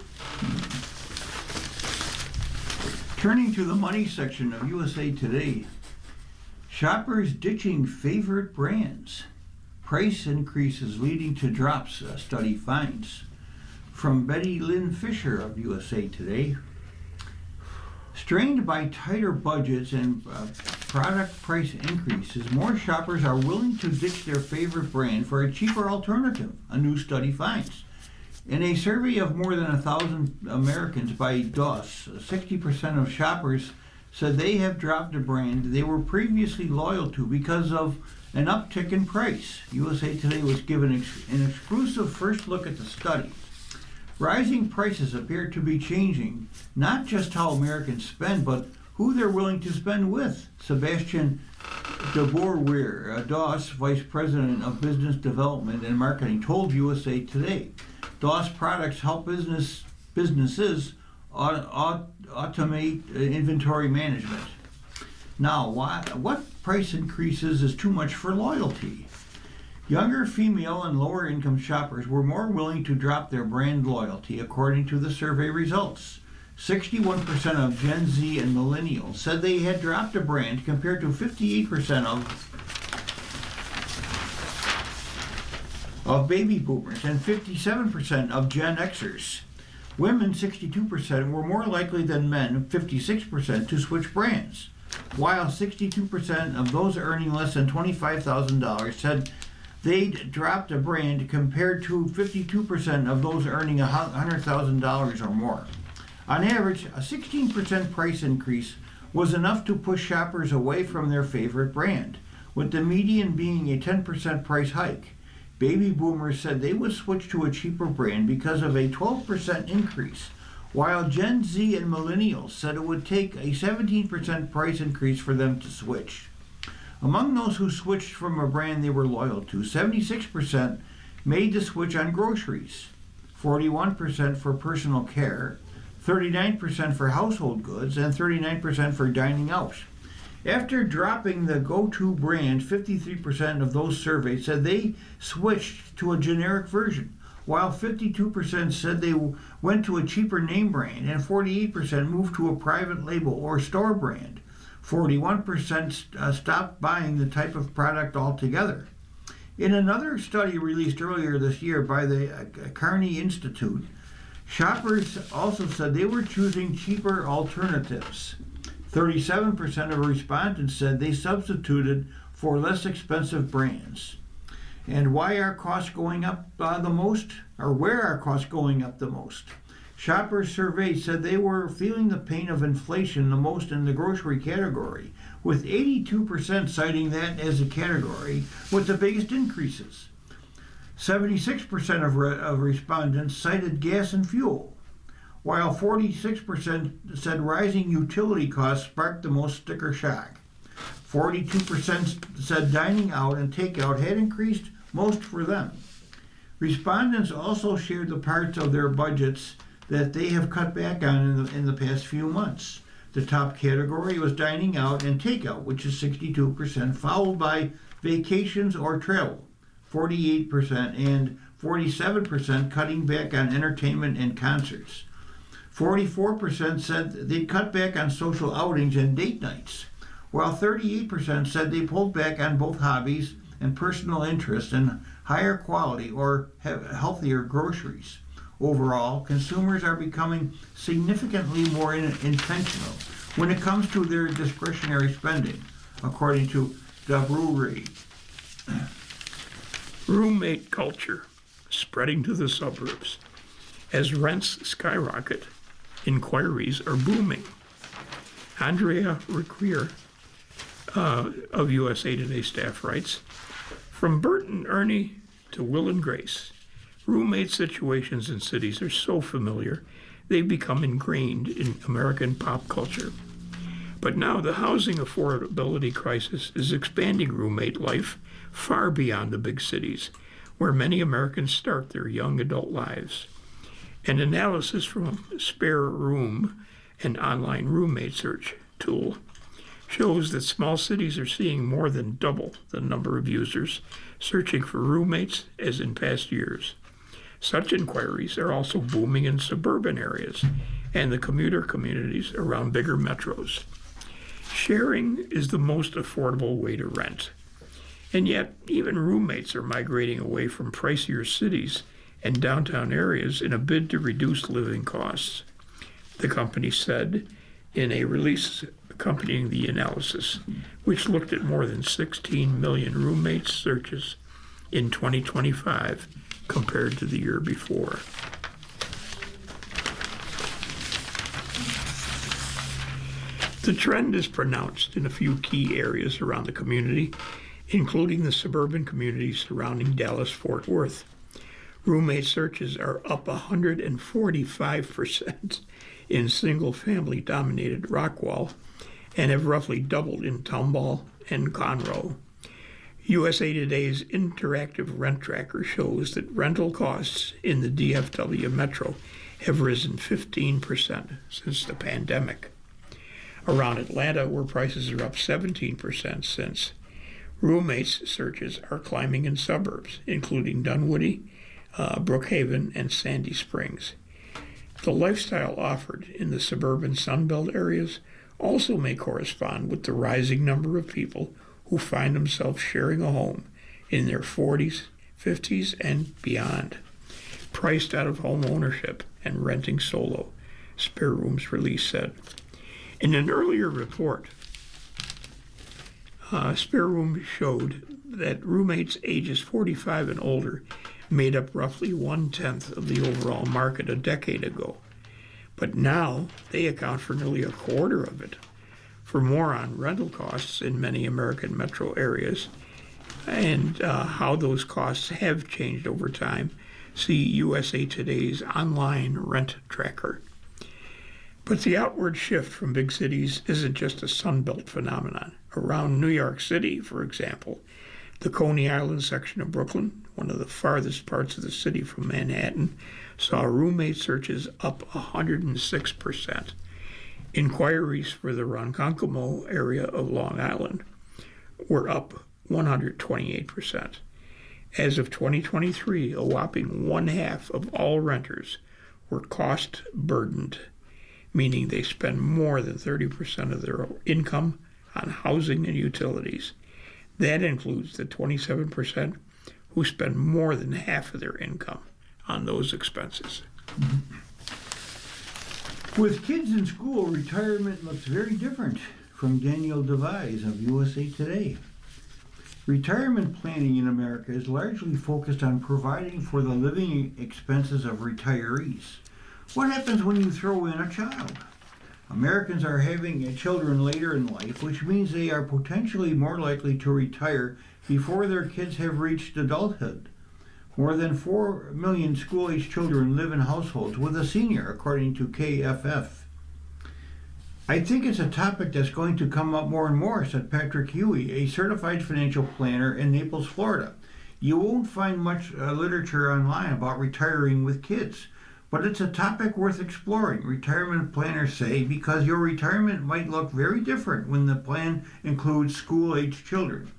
Turning to the money section of USA Today, shoppers ditching favorite brands. Price increases leading to drops, study finds. From Betty Lynn Fisher of USA Today. Strained by tighter budgets and product price increases, more shoppers are willing to ditch their favorite brand for a cheaper alternative, a new study finds. In a survey of more than 1,000 Americans by DOS, 60% of shoppers said they have dropped a brand they were previously loyal to because of an uptick in price. USA Today was given an exclusive first look at the study. Rising prices appear to be changing not just how Americans spend, but who they're willing to spend with. Sebastian DeBoerweer, DOS Vice President of Business Development and Marketing, told USA Today. DOS products help businesses automate inventory management. Now, what price increases is too much for loyalty? Younger female and lower income shoppers were more willing to drop their brand loyalty, according to the survey results. 61% of Gen Z and millennials said they had dropped a brand compared to 58% of baby boomers and 57% of Gen Xers. Women, 62%, were more likely than men, 56%, to switch brands, while 62% of those earning less than $25,000 said they'd dropped a brand compared to 52% of those earning $100,000 or more. On average, a 16% price increase was enough to push shoppers away from their favorite brand, with the median being a 10% price hike. Baby boomers said they would switch to a cheaper brand because of a 12% increase, while Gen Z and millennials said it would take a 17% price increase for them to switch. Among those who switched from a brand they were loyal to, 76% made the switch on groceries, 41% for personal care, 39% for household goods, and 39% for dining out. After dropping the go-to brand, 53% of those surveyed said they switched to a generic version, while 52% said they went to a cheaper name brand, and 48% moved to a private label or store brand. 41% stopped buying the type of product altogether. In another study released earlier this year by the Carney Institute, shoppers also said they were choosing cheaper alternatives. 37% of respondents said they substituted for less expensive brands. And why are costs going up the most? Or where are costs going up the most? Shoppers surveyed said they were feeling the pain of inflation the most in the grocery category, with 82% citing that as a category with the biggest increases. 76% of respondents cited gas and fuel, while 46% said rising utility costs sparked the most sticker shock. 42% said dining out and takeout had increased most for them. Respondents also shared the parts of their budgets that they have cut back on in the past few months. The top category was dining out and takeout, which is 62%, followed by vacations or travel, 48%, and 47% cutting back on entertainment and concerts. 44% said they cut back on social outings and date nights, while 38% said they pulled back on both hobbies and personal interests in higher quality or healthier groceries. Overall, consumers are becoming significantly more intentional when it comes to their discretionary spending, according to the brewery. Roommate culture spreading to the suburbs. As rents skyrocket, inquiries are booming. Andrea Requier of USA Today staff writes, from Bert and Ernie to Will and Grace, roommate situations in cities are so familiar, they've become ingrained in American pop culture. But now the housing affordability crisis is expanding roommate life far beyond the big cities, where many Americans start their young adult lives. An analysis from Spare Room, an online roommate search tool, shows that small cities are seeing more than double the number of users searching for roommates as in past years. Such inquiries are also booming in suburban areas and the commuter communities around bigger metros. Sharing is the most affordable way to rent. And yet, even roommates are migrating away from pricier cities and downtown areas in a bid to reduce living costs. The company said in a release accompanying the analysis, which looked at more than 16 million roommate searches in 2025 compared to the year before. The trend is pronounced in a few key areas around the community, including the suburban communities surrounding Dallas-Fort Worth. Roommate searches are up 145% in single-family dominated Rockwall and have roughly doubled in Tomball and Conroe. USA Today's interactive rent tracker shows that rental costs in the DFW metro have risen 15% since the pandemic. Around Atlanta, where prices are up 17% since, roommates searches are climbing in suburbs, including Dunwoody, Brookhaven, and Sandy Springs. The lifestyle offered in the suburban Sunbelt areas also may correspond with the rising number of people who find themselves sharing a home in their 40s, 50s, and beyond, priced out of home ownership and renting solo, Spare Room's release said. In an earlier report, Spare Room showed that roommates ages 45 and older made up roughly 1/10 of the overall market a decade ago. But now they account for nearly a quarter of it. For more on rental costs in many American metro areas and how those costs have changed over time, see USA Today's online rent tracker. But the outward shift from big cities isn't just a Sunbelt phenomenon. Around New York City, for example, the Coney Island section of Brooklyn, one of the farthest parts of the city from Manhattan, saw roommate searches up 106%. Inquiries for the Ronkonkoma area of Long Island were up 128%. As of 2023, a whopping 1/2 of all renters were cost-burdened, meaning they spend more than 30% of their income on housing and utilities. That includes the 27% who spend more than half of their income on those expenses. With kids in school, retirement looks very different from Daniel Devise of USA Today. Retirement planning in America is largely focused on providing for the living expenses of retirees. What happens when you throw in a child? Americans are having children later in life, which means they are potentially more likely to retire before their kids have reached adulthood. More than 4 million school-age children live in households with a senior, according to KFF. I think it's a topic that's going to come up more and more, said Patrick Huey, a certified financial planner in Naples, Florida. You won't find much literature online about retiring with kids, but it's a topic worth exploring, retirement planners say, because your retirement might look very different when the plan includes school-age children.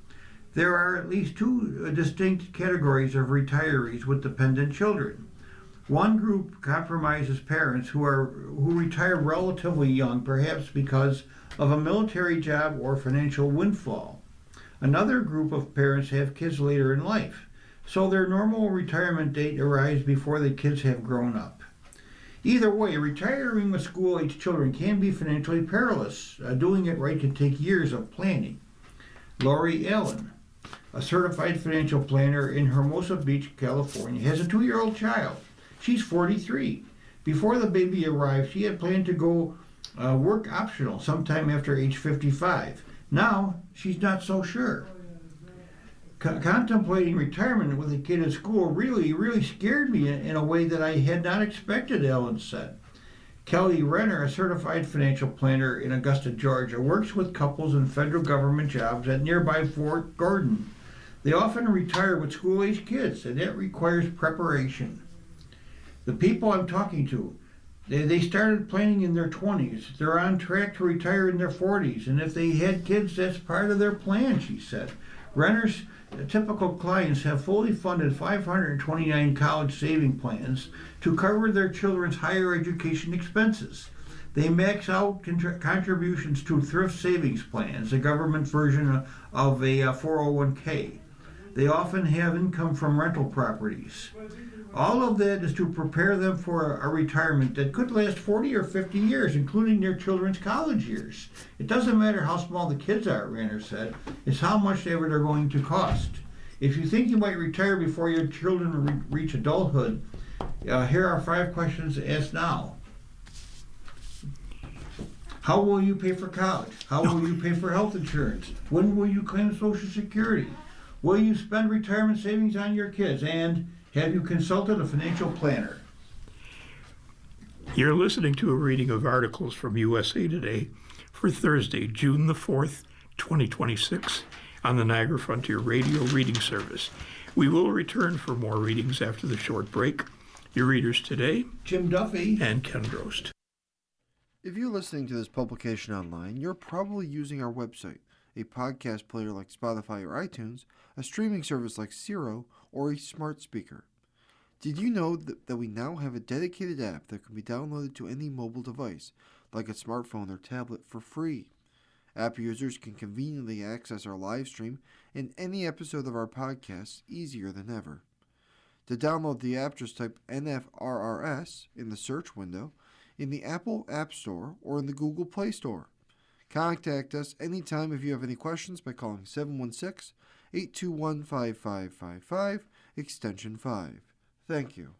There are at least two distinct categories of retirees with dependent children. One group comprises parents who retire relatively young, perhaps because of a military job or financial windfall. Another group of parents have kids later in life, so their normal retirement date arrives before the kids have grown up. Either way, retiring with school-age children can be financially perilous. Doing it right can take years of planning. Lori Allen, a certified financial planner in Hermosa Beach, California, has a 2-year-old child. She's 43. Before the baby arrived, she had planned to go work optional sometime after age 55. Now, she's not so sure. Contemplating retirement with a kid at school really scared me in a way that I had not expected, Ellen said. Kelly Renner, a certified financial planner in Augusta, Georgia, works with couples in federal government jobs at nearby Fort Gordon. They often retire with school-age kids, and that requires preparation. The people I'm talking to, they started planning in their 20s. They're on track to retire in their 40s, and if they had kids, that's part of their plan, she said. Renner's typical clients have fully funded 529 college saving plans to cover their children's higher education expenses. They max out contributions to thrift savings plans, a government version of a 401k. They often have income from rental properties. All of that is to prepare them for a retirement that could last 40 or 50 years, including their children's college years. It doesn't matter how small the kids are, Ranner said. It's how much ever they're going to cost. If you think you might retire before your children reach adulthood, here are 5 questions to ask now. How will you pay for college? How will you pay for health insurance? When will you claim Social Security? Will you spend retirement savings on your kids? And have you consulted a financial planner? You're listening to a reading of articles from USA Today for Thursday, June the 4th, 2026, on the Niagara Frontier Radio Reading Service. We will return for more readings after the short break. Your readers today, Jim Duffy and Ken Drost. If you're listening to this publication online, you're probably using our website, a podcast player like Spotify or iTunes, a streaming service like Siro, or a smart speaker. Did you know that we now have a dedicated app that can be downloaded to any mobile device, like a smartphone or tablet, for free? App users can conveniently access our live stream and any episode of our podcast easier than ever. To download the app, just type NFRRS in the search window in the Apple App Store or in the Google Play Store. Contact us anytime if you have any questions by calling 716-821-5555, extension 5. Thank you.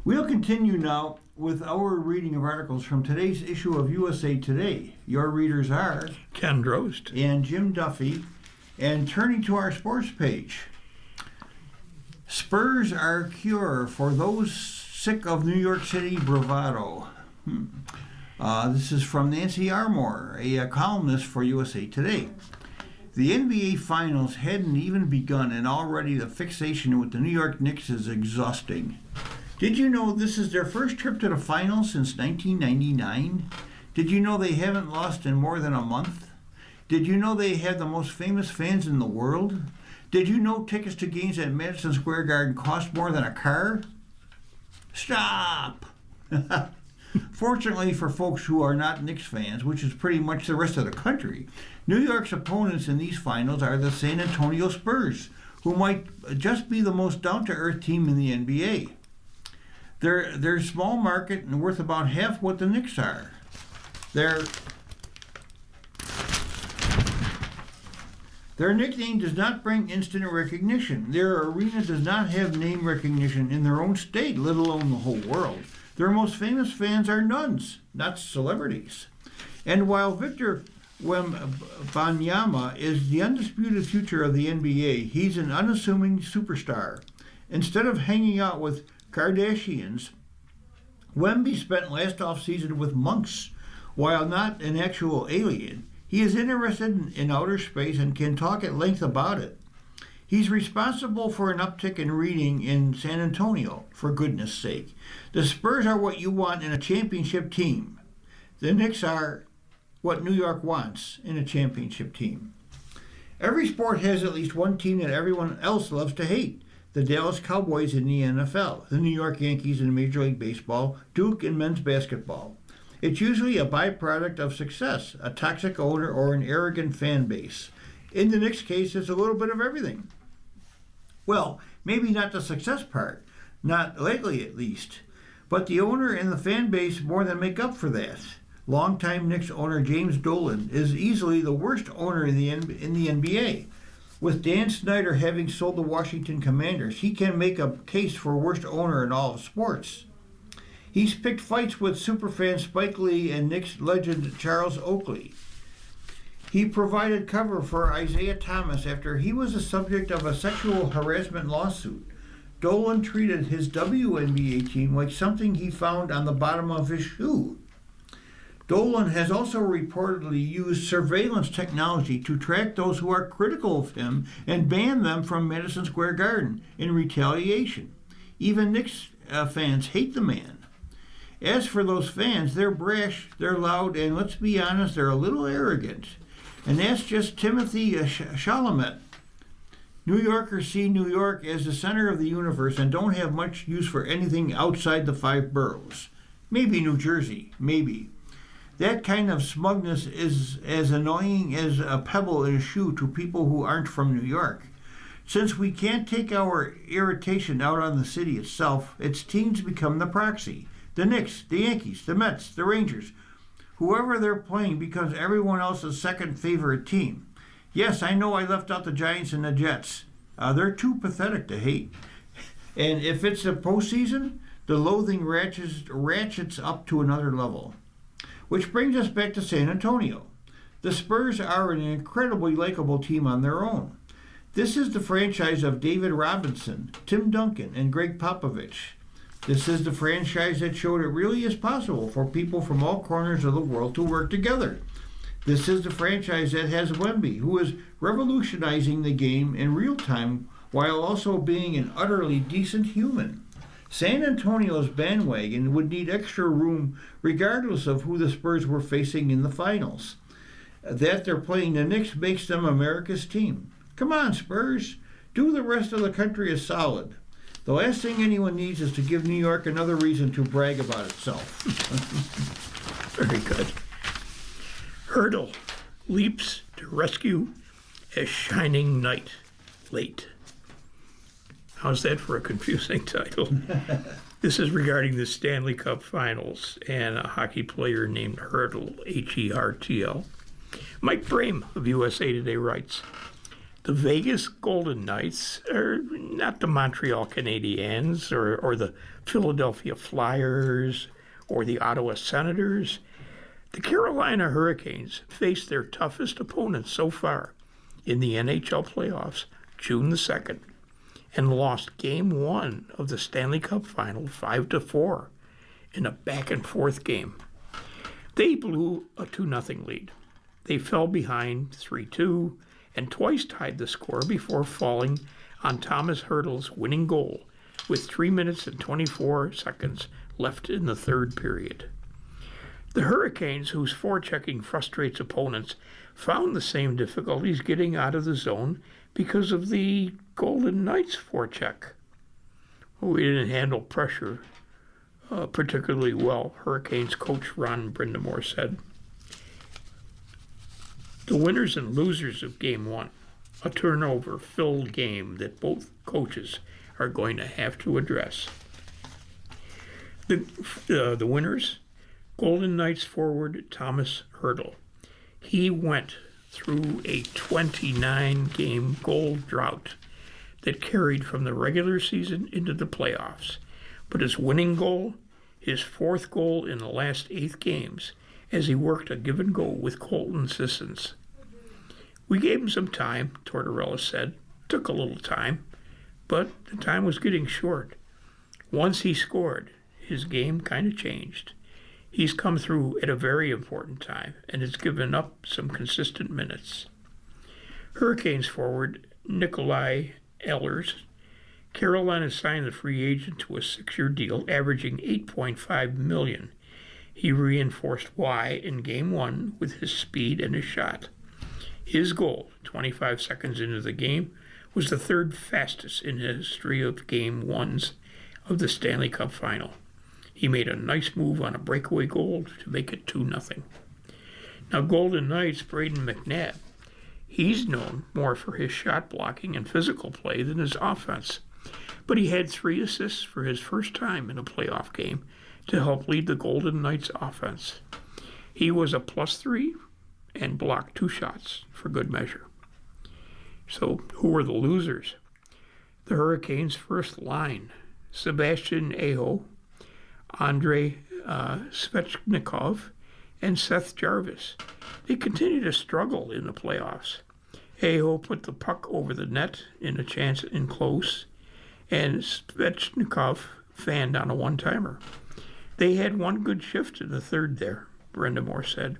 We'll continue now with our reading of articles from today's issue of USA Today. Your readers are Ken Drost. and Jim Duffy. And turning to our sports page, Spurs are a cure for those sick of New York City bravado. This is from Nancy Armour, a columnist for USA Today. The NBA Finals hadn't even begun, and already the fixation with the New York Knicks is exhausting. Did you know this is their first trip to the Finals since 1999? Did you know they haven't lost in more than a month? Did you know they have the most famous fans in the world? Did you know tickets to games at Madison Square Garden cost more than a car? Stop! Fortunately for folks who are not Knicks fans, which is pretty much the rest of the country, New York's opponents in these finals are the San Antonio Spurs, who might just be the most down-to-earth team in the NBA. They're small market and worth about half what the Knicks are. Their nickname does not bring instant recognition. Their arena does not have name recognition in their own state, let alone the whole world. Their most famous fans are nuns, not celebrities. And while Victor Wembanyama is the undisputed future of the NBA, he's an unassuming superstar. Instead of hanging out with Kardashians, Wemby spent last offseason with monks. While not an actual alien, he is interested in outer space and can talk at length about it. He's responsible for an uptick in reading in San Antonio, for goodness sake. The Spurs are what you want in a championship team. The Knicks are what New York wants in a championship team. Every sport has at least one team that everyone else loves to hate. The Dallas Cowboys in the NFL, the New York Yankees in Major League Baseball, Duke in men's basketball. It's usually a byproduct of success, a toxic owner, or an arrogant fan base. In the Knicks case, it's a little bit of everything. Well, maybe not the success part, not lately at least, but the owner and the fan base more than make up for that. Longtime Knicks owner James Dolan is easily the worst owner in the NBA. With Dan Snyder having sold the Washington Commanders, he can make a case for worst owner in all of sports. He's picked fights with superfan Spike Lee and Knicks legend Charles Oakley. He provided cover for Isaiah Thomas after he was the subject of a sexual harassment lawsuit. Dolan treated his WNBA team like something he found on the bottom of his shoe. Dolan has also reportedly used surveillance technology to track those who are critical of him and ban them from Madison Square Garden in retaliation. Even Knicks fans hate the man. As for those fans, they're brash, they're loud, and let's be honest, they're a little arrogant. And that's just Timothy Chalamet. New Yorkers see New York as the center of the universe and don't have much use for anything outside the 5 boroughs. Maybe New Jersey, maybe. That kind of smugness is as annoying as a pebble in a shoe to people who aren't from New York. Since we can't take our irritation out on the city itself, its teams become the proxy. The Knicks, the Yankees, the Mets, the Rangers. Whoever they're playing becomes everyone else's second favorite team. Yes, I know I left out the Giants and the Jets. They're too pathetic to hate. And if it's the postseason, the loathing ratchets up to another level. Which brings us back to San Antonio. The Spurs are an incredibly likable team on their own. This is the franchise of David Robinson, Tim Duncan, and Greg Popovich. This is the franchise that showed it really is possible for people from all corners of the world to work together. This is the franchise that has Wemby, who is revolutionizing the game in real time while also being an utterly decent human. San Antonio's bandwagon would need extra room regardless of who the Spurs were facing in the finals. That they're playing the Knicks makes them America's team. Come on, Spurs. Do the rest of the country a solid. The last thing anyone needs is to give New York another reason to brag about itself. Very good. Hurdle leaps to rescue a shining knight late. How's that for a confusing title? This is regarding the Stanley Cup Finals and a hockey player named Hurdle, Hertl. Mike Brame of USA Today writes, The Vegas Golden Knights are not the Montreal Canadiens or the Philadelphia Flyers or the Ottawa Senators. The Carolina Hurricanes faced their toughest opponents so far in the NHL playoffs June the 2nd and lost Game 1 of the Stanley Cup Final 5-4 in a back-and-forth game. They blew a 2-0 lead. They fell behind 3-2 and twice tied the score before falling on Thomas Hertl's winning goal with 3 minutes and 24 seconds left in the third period. The Hurricanes, whose forechecking frustrates opponents, found the same difficulties getting out of the zone because of the Golden Knights' forecheck. We didn't handle pressure particularly well, Hurricanes coach Ron Brindamore said. The winners and losers of Game 1, a turnover-filled game that both coaches are going to have to address. The winners, Golden Knights forward Thomas Hertl. He went through a 29-game goal drought that carried from the regular season into the playoffs. But his winning goal, his fourth goal in the last 8 games, as he worked a give and go with Colton Sissons. We gave him some time, Tortorella said. Took a little time, but the time was getting short. Once he scored, his game kind of changed. He's come through at a very important time and has given up some consistent minutes. Hurricanes forward Nikolai Ehlers. Carolina signed the free agent to a 6-year deal averaging $8.5 million. He reinforced why in Game 1 with his speed and his shot. His goal, 25 seconds into the game, was the third fastest in the history of Game 1s of the Stanley Cup Final. He made a nice move on a breakaway goal to make it 2-0. Now, Golden Knights' Braden McNabb, he's known more for his shot blocking and physical play than his offense. But he had 3 assists for his first time in a playoff game to help lead the Golden Knights offense. He was a +3 and blocked 2 shots for good measure. So who were the losers? The Hurricanes' first line, Sebastian Aho, Andrei Svechnikov, and Seth Jarvis. They continue to struggle in the playoffs. Aho put the puck over the net in a chance in close, and Svechnikov fanned on a one-timer. They had one good shift in the third there, Brindamore said.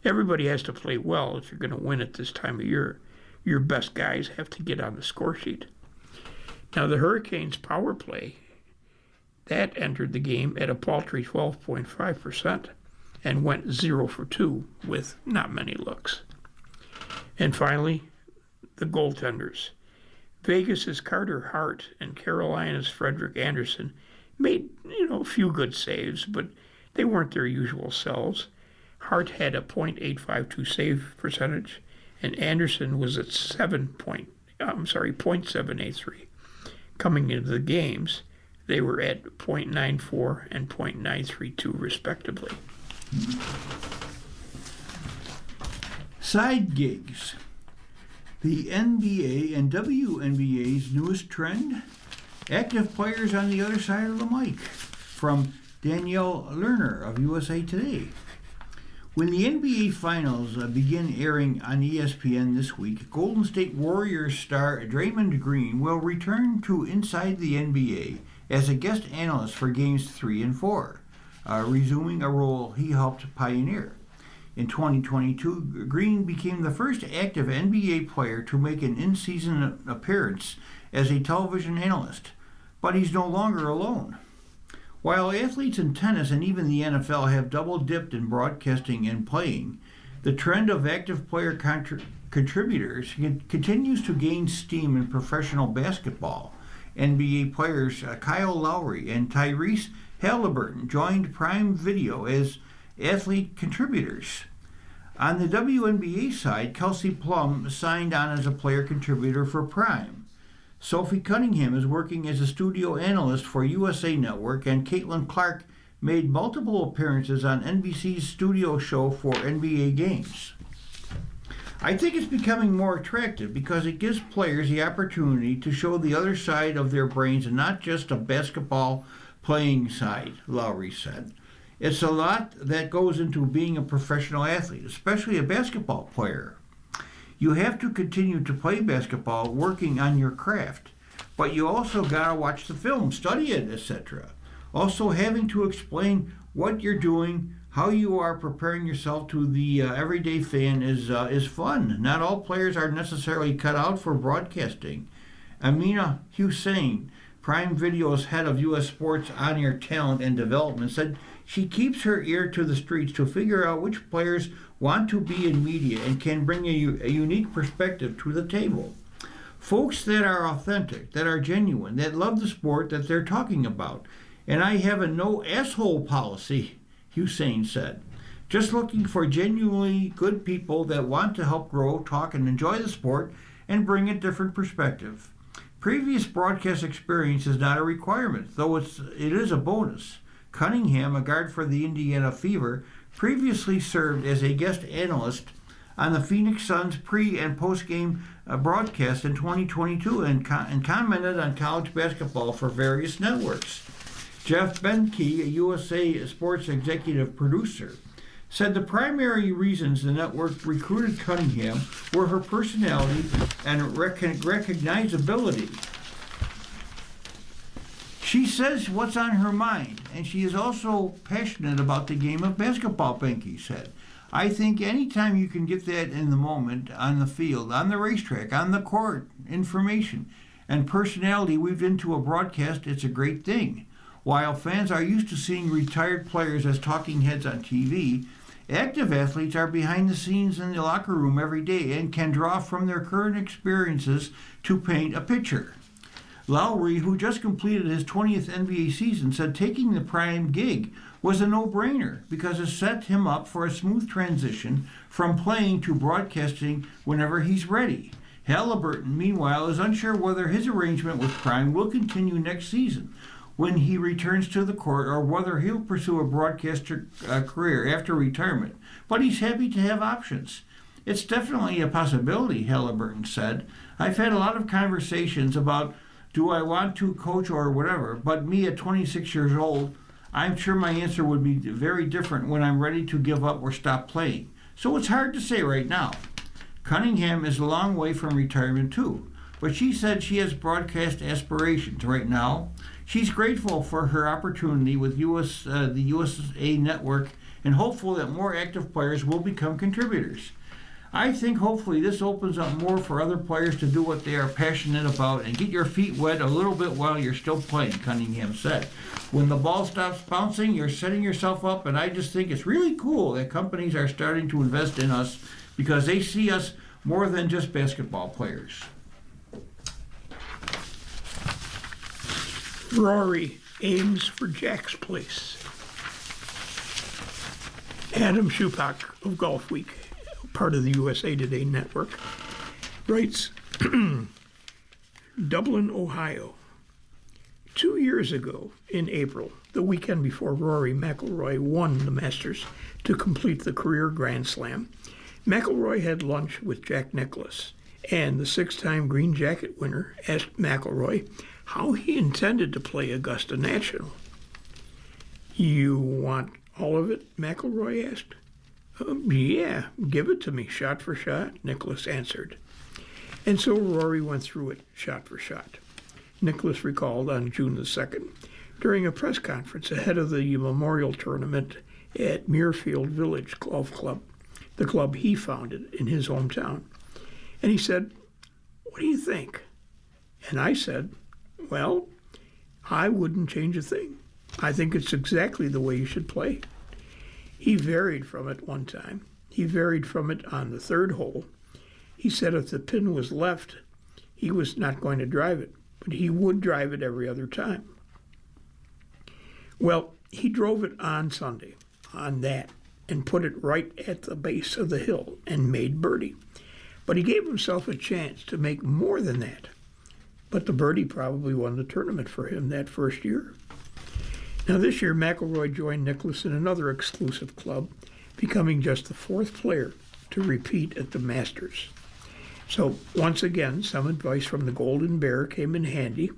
Everybody has to play well if you're going to win at this time of year. Your best guys have to get on the score sheet. Now, the Hurricanes' power play, that entered the game at a paltry 12.5% and went 0 for 2 with not many looks. And finally, the goaltenders. Vegas's Carter Hart and Carolina's Frederik Andersen made, a few good saves, but they weren't their usual selves. Hart had a .852 save percentage, and Andersen was at 0.783. Coming into the games, they were at .94 and .932 respectively. Side gigs. The NBA and WNBA's newest trend? Active players on the other side of the mic. From Danielle Lerner of USA Today. When the NBA Finals begin airing on ESPN this week, Golden State Warriors star Draymond Green will return to Inside the NBA as a guest analyst for Games 3 and 4, resuming a role he helped pioneer. In 2022, Green became the first active NBA player to make an in-season appearance as a television analyst, but he's no longer alone. While athletes in tennis and even the NFL have double-dipped in broadcasting and playing, the trend of active player contributors continues to gain steam in professional basketball. NBA players Kyle Lowry and Tyrese Halliburton joined Prime Video as athlete contributors. On the WNBA side, Kelsey Plum signed on as a player contributor for Prime. Sophie Cunningham is working as a studio analyst for USA Network, and Caitlin Clark made multiple appearances on NBC's studio show for NBA games. I think it's becoming more attractive because it gives players the opportunity to show the other side of their brains and not just a basketball playing side, Lowry said. It's a lot that goes into being a professional athlete, especially a basketball player. You have to continue to play basketball working on your craft, but you also gotta watch the film, study it, etc. Also having to explain what you're doing, how you are preparing yourself to the everyday fan is fun. Not all players are necessarily cut out for broadcasting. Amina Hussein, Prime Video's head of U.S. Sports on-air talent and development, said she keeps her ear to the streets to figure out which players want to be in media and can bring a unique perspective to the table. Folks that are authentic, that are genuine, that love the sport that they're talking about. And I have a no asshole policy, Hussein said. Just looking for genuinely good people that want to help grow, talk, and enjoy the sport and bring a different perspective. Previous broadcast experience is not a requirement, though it is a bonus. Cunningham, a guard for the Indiana Fever, previously served as a guest analyst on the Phoenix Suns pre- and post-game broadcast in 2022 and commented on college basketball for various networks. Jeff Benke, a USA Sports executive producer, said the primary reasons the network recruited Cunningham were her personality and recognizability. She says what's on her mind, and she is also passionate about the game of basketball, Benke said. I think anytime you can get that in the moment, on the field, on the racetrack, on the court, information, and personality weaved into a broadcast, it's a great thing. While fans are used to seeing retired players as talking heads on TV, active athletes are behind the scenes in the locker room every day and can draw from their current experiences to paint a picture. Lowry, who just completed his 20th NBA season, said taking the Prime gig was a no-brainer because it set him up for a smooth transition from playing to broadcasting whenever he's ready. Halliburton, meanwhile, is unsure whether his arrangement with Prime will continue next season when he returns to the court or whether he'll pursue a broadcaster career after retirement, but he's happy to have options. It's definitely a possibility, Halliburton said. I've had a lot of conversations about do I want to coach or whatever, but me at 26 years old, I'm sure my answer would be very different when I'm ready to give up or stop playing. So it's hard to say right now. Cunningham is a long way from retirement too, but she said she has broadcast aspirations right now. She's grateful for her opportunity with the USA Network and hopeful that more active players will become contributors. I think hopefully this opens up more for other players to do what they are passionate about and get your feet wet a little bit while you're still playing, Cunningham said. When the ball stops bouncing, you're setting yourself up, and I just think it's really cool that companies are starting to invest in us because they see us more than just basketball players. Rory aims for Jack's place. Adam Schupak of Golf Week, part of the USA Today network, writes, Dublin, Ohio. 2 years ago, in April, the weekend before Rory McIlroy won the Masters to complete the career Grand Slam, McIlroy had lunch with Jack Nicklaus, and the six-time Green Jacket winner asked McIlroy how he intended to play Augusta National. You want all of it? McIlroy asked. Yeah, give it to me, shot for shot, Nicklaus answered. And so Rory went through it, shot for shot. Nicklaus recalled on June the 2nd, during a press conference ahead of the Memorial Tournament at Muirfield Village Golf Club, the club he founded in his hometown. And he said, what do you think? And I said, well, I wouldn't change a thing. I think it's exactly the way you should play. He varied from it one time. He varied from it on the third hole. He said if the pin was left, he was not going to drive it, but he would drive it every other time. Well, he drove it on Sunday, on that, and put it right at the base of the hill and made birdie. But he gave himself a chance to make more than that. But the birdie probably won the tournament for him that first year. Now this year, McIlroy joined Nicklaus in another exclusive club, becoming just the fourth player to repeat at the Masters. So once again, some advice from the Golden Bear came in handy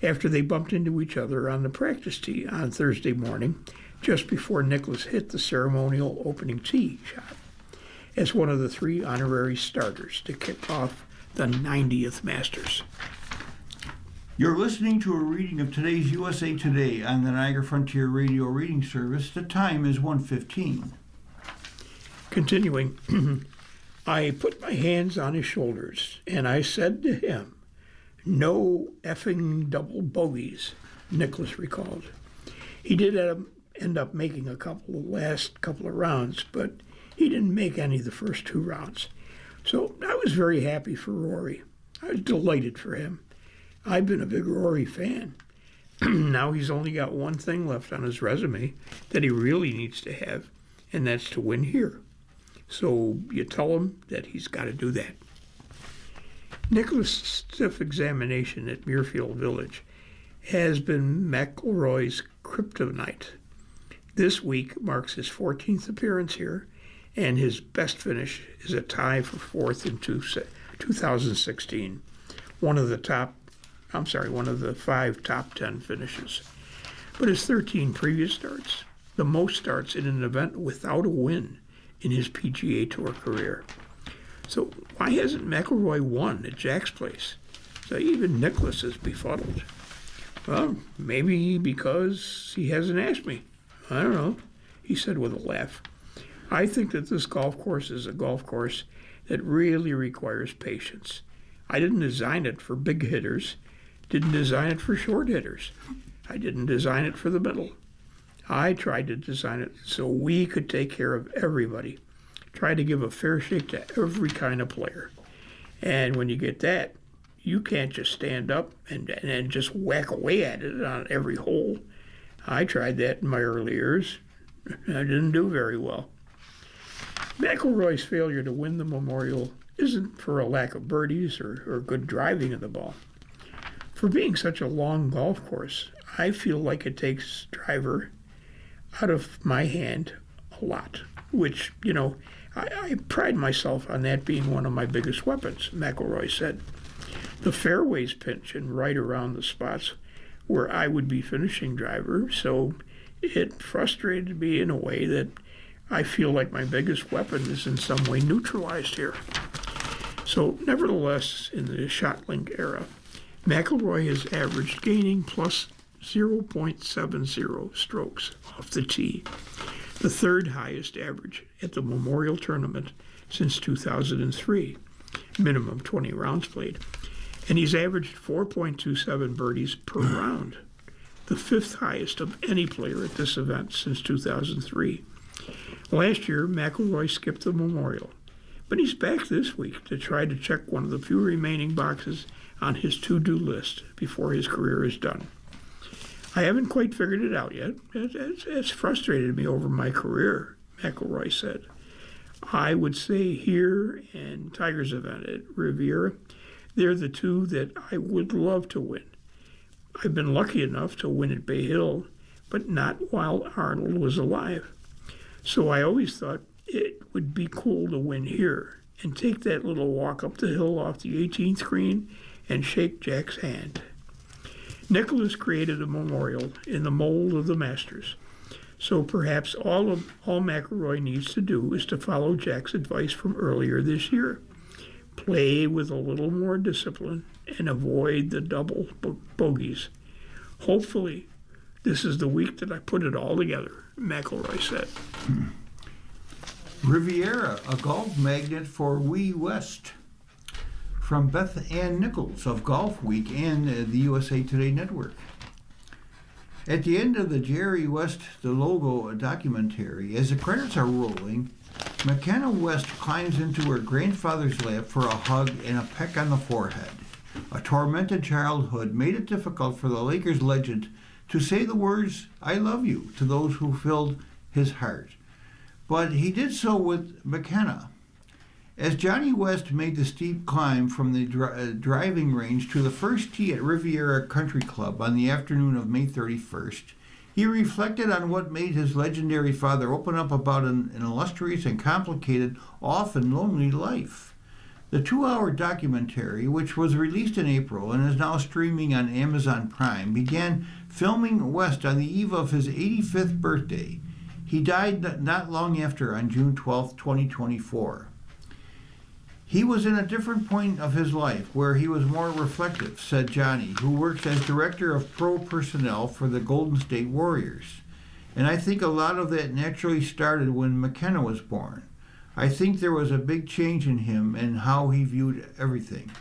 after they bumped into each other on the practice tee on Thursday morning, just before Nicklaus hit the ceremonial opening tee shot as one of the 3 honorary starters to kick off the 90th Masters. You're listening to a reading of today's USA Today on the Niagara Frontier Radio Reading Service. The time is 1:15. Continuing, I put my hands on his shoulders and I said to him, "No effing double bogeys," Nicklaus recalled. He did end up making last couple of rounds, but he didn't make any of the first 2 rounds. So I was very happy for Rory. I was delighted for him. I've been a big Rory fan. Now he's only got one thing left on his resume that he really needs to have, and that's to win here. So you tell him that he's got to do that. Nicklaus' stiff examination at Muirfield Village has been McIlroy's kryptonite. This week marks his 14th appearance here, and his best finish is a tie for 4th in 2016, one of the 5 top 10 finishes. But his 13 previous starts, the most starts in an event without a win in his PGA Tour career. So why hasn't McIlroy won at Jack's Place? So even Nicklaus is befuddled. Well, maybe because he hasn't asked me. I don't know, he said with a laugh. I think that this golf course is a golf course that really requires patience. I didn't design it for big hitters, didn't design it for short hitters. I didn't design it for the middle. I tried to design it so we could take care of everybody. Try to give a fair shake to every kind of player. And when you get that, you can't just stand up and just whack away at it on every hole. I tried that in my early years. I didn't do very well. McIlroy's failure to win the Memorial isn't for a lack of birdies or good driving of the ball. For being such a long golf course, I feel like it takes driver out of my hand a lot, which, I pride myself on that being one of my biggest weapons, McIlroy said. The fairways pinch and right around the spots where I would be finishing driver, so it frustrated me in a way that I feel like my biggest weapon is in some way neutralized here. So nevertheless, in the ShotLink era, McIlroy has averaged gaining plus 0.70 strokes off the tee, the 3rd highest average at the Memorial Tournament since 2003, minimum 20 rounds played. And he's averaged 4.27 birdies per round, the 5th highest of any player at this event since 2003. Last year, McIlroy skipped the Memorial, but he's back this week to try to check one of the few remaining boxes on his to-do list before his career is done. I haven't quite figured it out yet. It's frustrated me over my career, McIlroy said. I would say here and Tiger's event at Riviera, they're the 2 that I would love to win. I've been lucky enough to win at Bay Hill, but not while Arnold was alive. So I always thought it would be cool to win here and take that little walk up the hill off the 18th green and shake Jack's hand. Nicklaus created a memorial in the mold of the Masters, so perhaps all McIlroy needs to do is to follow Jack's advice from earlier this year. Play with a little more discipline and avoid the double bogeys. Hopefully, this is the week that I put it all together, McIlroy said. Riviera, a golf magnet for Wee West. From Beth Ann Nichols of Golf Week and the USA Today Network. At the end of the Jerry West the Logo documentary, as the credits are rolling, McKenna West climbs into her grandfather's lap for a hug and a peck on the forehead. A tormented childhood made it difficult for the Lakers legend to say the words, "I love you," to those who filled his heart. But he did so with McKenna. As Johnny West made the steep climb from the driving range to the first tee at Riviera Country Club on the afternoon of May 31st, He reflected on what made his legendary father open up about an illustrious and complicated, often lonely life. The 2-hour documentary, which was released in April and is now streaming on Amazon Prime, began filming West on the eve of his 85th birthday. He died not long after, on June 12, 2024. He was in a different point of his life where he was more reflective, said Johnny, who works as director of pro personnel for the Golden State Warriors. And I think a lot of that naturally started when McKenna was born. I think there was a big change in him and how he viewed everything.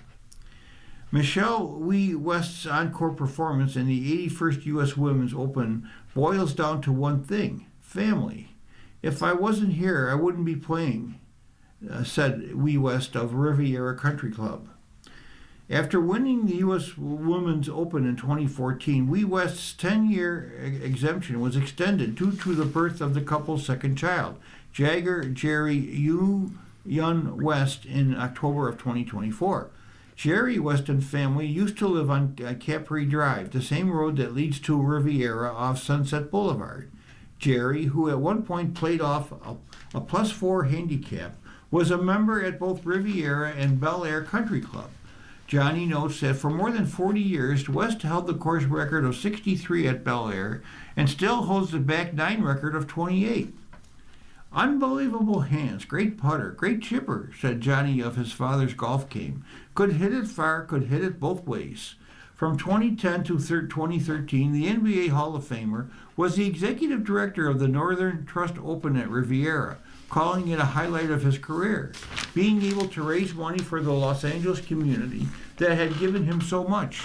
Michelle Wie West's encore performance in the 81st U.S. Women's Open boils down to one thing: family. If I wasn't here, I wouldn't be playing, said Wie West of Riviera Country Club. After winning the U.S. Women's Open in 2014, Wie West's 10-year exemption was extended due to the birth of the couple's second child, Jagger Jerry Yun West, in October of 2024. Jerry West and family used to live on Capri Drive, the same road that leads to Riviera off Sunset Boulevard. Jerry, who at one point played off a +4 handicap, was a member at both Riviera and Bel Air Country Club. Johnny notes that for more than 40 years, West held the course record of 63 at Bel Air and still holds the back nine record of 28. Unbelievable hands, great putter, great chipper, said Johnny of his father's golf game. Could hit it far, could hit it both ways. From 2010 to 2013, the NBA Hall of Famer was the executive director of the Northern Trust Open at Riviera, calling it a highlight of his career, being able to raise money for the Los Angeles community that had given him so much.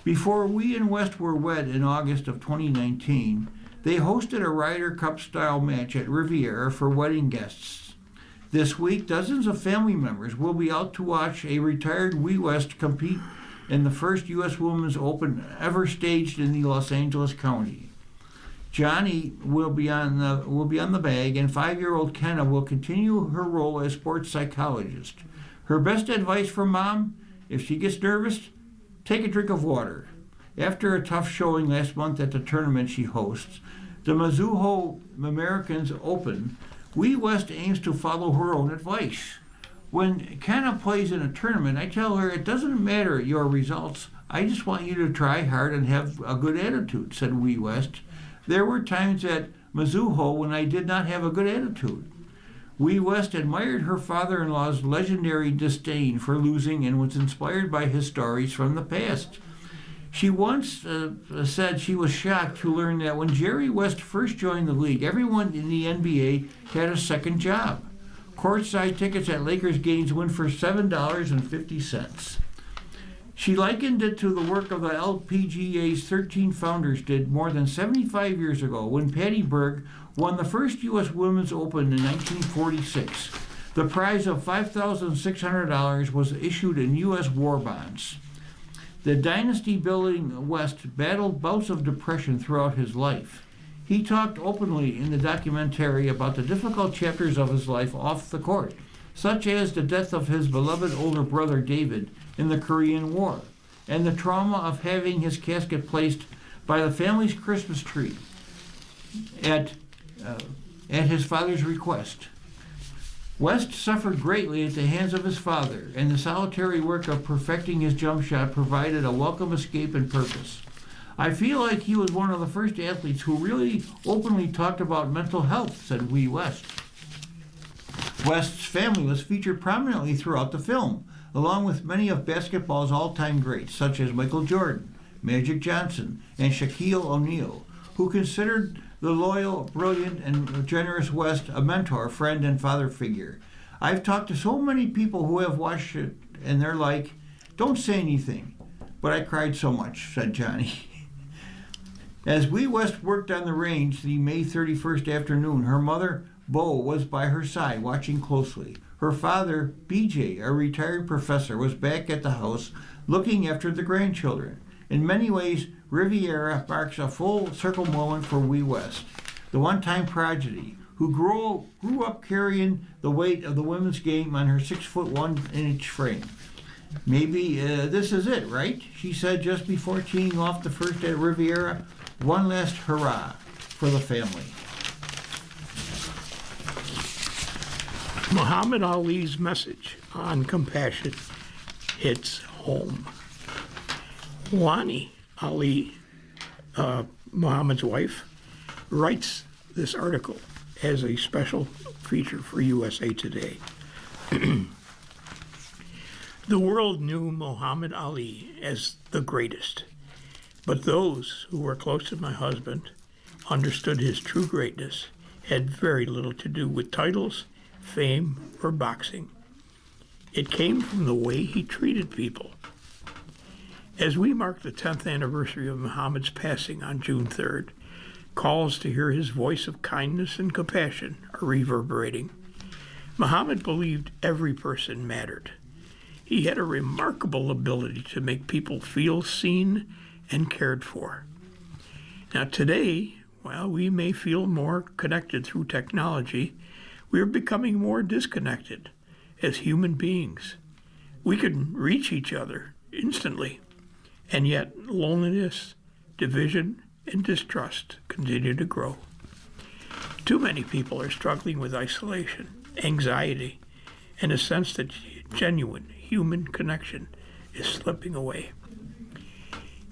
Before Wie and West were wed in August of 2019, they hosted a Ryder Cup-style match at Riviera for wedding guests. This week, dozens of family members will be out to watch a retired Wie West compete in the first U.S. Women's Open ever staged in the Los Angeles County. Johnny will be on the bag, and 5-year-old Kenna will continue her role as sports psychologist. Her best advice for Mom: if she gets nervous, take a drink of water. After a tough showing last month at the tournament she hosts, the Mizuho Americans Open, Wie West aims to follow her own advice. When Kenna plays in a tournament, I tell her it doesn't matter your results. I just want you to try hard and have a good attitude, said Wie West. There were times at Mizuho when I did not have a good attitude. Wie West admired her father-in-law's legendary disdain for losing and was inspired by his stories from the past. She once said she was shocked to learn that when Jerry West first joined the league, everyone in the NBA had a second job. Courtside tickets at Lakers games went for $7.50. She likened it to the work of the LPGA's 13 founders did more than 75 years ago when Patty Berg won the first U.S. Women's Open in 1946. The prize of $5,600 was issued in U.S. war bonds. The dynasty-building West battled bouts of depression throughout his life. He talked openly in the documentary about the difficult chapters of his life off the court, such as the death of his beloved older brother David in the Korean War, and the trauma of having his casket placed by the family's Christmas tree at his father's request. West suffered greatly at the hands of his father, and the solitary work of perfecting his jump shot provided a welcome escape and purpose. I feel like he was one of the first athletes who really openly talked about mental health, said Wie West. West's family was featured prominently throughout the film, along with many of basketball's all-time greats, such as Michael Jordan, Magic Johnson, and Shaquille O'Neal, who considered the loyal, brilliant, and generous West a mentor, friend, and father figure. I've talked to so many people who have watched it, and they're like, don't say anything, but I cried so much, said Johnny. As Wie West worked on the range the May 31st afternoon, her mother, Bo, was by her side, watching closely. Her father, BJ, a retired professor, was back at the house, looking after the grandchildren. In many ways, Riviera marks a full-circle moment for Wie West, the one-time prodigy, who grew up carrying the weight of the women's game on her 6'1" frame. Maybe this is it, right? She said just before teeing off the first at Riviera. one last hurrah for the family. Muhammad Ali's message on compassion hits home. Lani Ali, Muhammad's wife, writes this article as a special feature for USA Today. The world knew Muhammad Ali as the greatest, but those who were close to my husband understood his true greatness had very little to do with titles, fame, or boxing. It came from the way he treated people. As we mark the 10th anniversary of Muhammad's passing on June 3rd, calls to hear his voice of kindness and compassion are reverberating. Muhammad believed every person mattered. He had a remarkable ability to make people feel seen and cared for. Now today, while we may feel more connected through technology, we are becoming more disconnected as human beings. We can reach each other instantly, and yet loneliness, division, and distrust continue to grow. Too many people are struggling with isolation, anxiety, and a sense that genuine human connection is slipping away.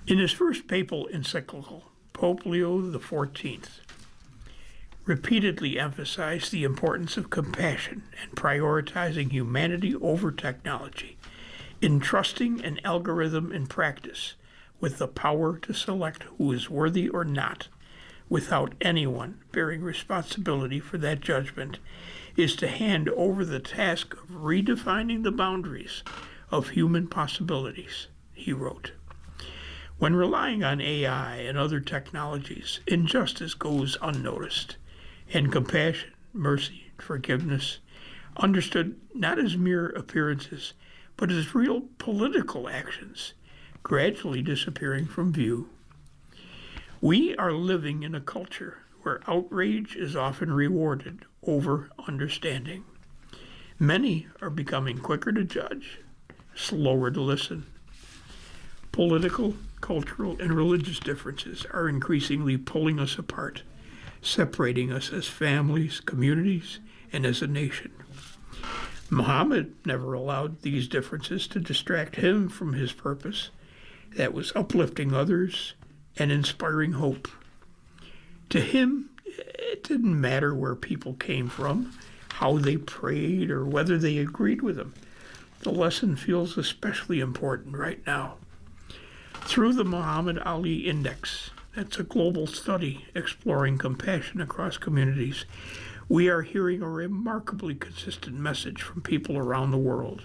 In his first papal encyclical, Pope Leo XIV repeatedly emphasized the importance of compassion and prioritizing humanity over technology, entrusting an algorithm in practice with the power to select who is worthy or not, without anyone bearing responsibility for that judgment, is to hand over the task of redefining the boundaries of human possibilities, he wrote. When relying on AI and other technologies, injustice goes unnoticed, and compassion, mercy, forgiveness, understood not as mere appearances, but as real political actions, gradually disappearing from view. We are living in a culture where outrage is often rewarded over understanding. Many are becoming quicker to judge, slower to listen. Political, cultural, and religious differences are increasingly pulling us apart, separating us as families, communities, and as a nation. Muhammad never allowed these differences to distract him from his purpose, that was uplifting others and inspiring hope. To him, it didn't matter where people came from, how they prayed, or whether they agreed with him. The lesson feels especially important right now. Through the Muhammad Ali Index, that's a global study exploring compassion across communities, we are hearing a remarkably consistent message from people around the world.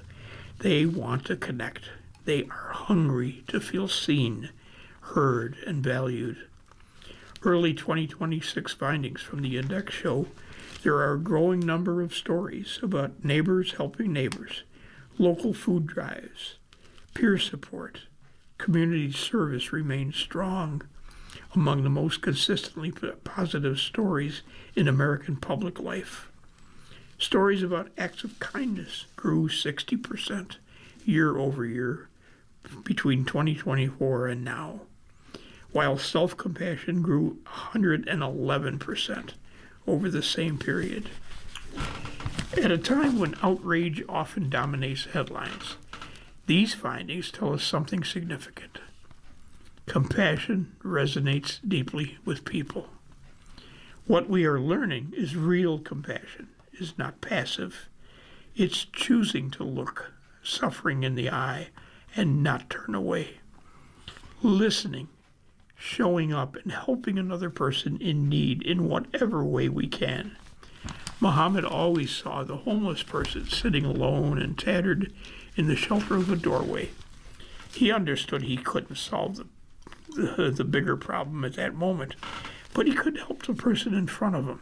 They want to connect. They are hungry to feel seen, heard, and valued. Early 2026 findings from the index show there are a growing number of stories about neighbors helping neighbors, local food drives, peer support. Community service remains strong, among the most consistently positive stories in American public life. Stories about acts of kindness grew 60% year over year between 2024 and now, while self-compassion grew 111% over the same period. At a time when outrage often dominates headlines, these findings tell us something significant. Compassion resonates deeply with people. What we are learning is real compassion is not passive. It's choosing to look suffering in the eye and not turn away. Listening, showing up, and helping another person in need in whatever way we can. Muhammad always saw the homeless person sitting alone and tattered in the shelter of a doorway. He understood he couldn't solve the bigger problem at that moment, but he could help the person in front of him.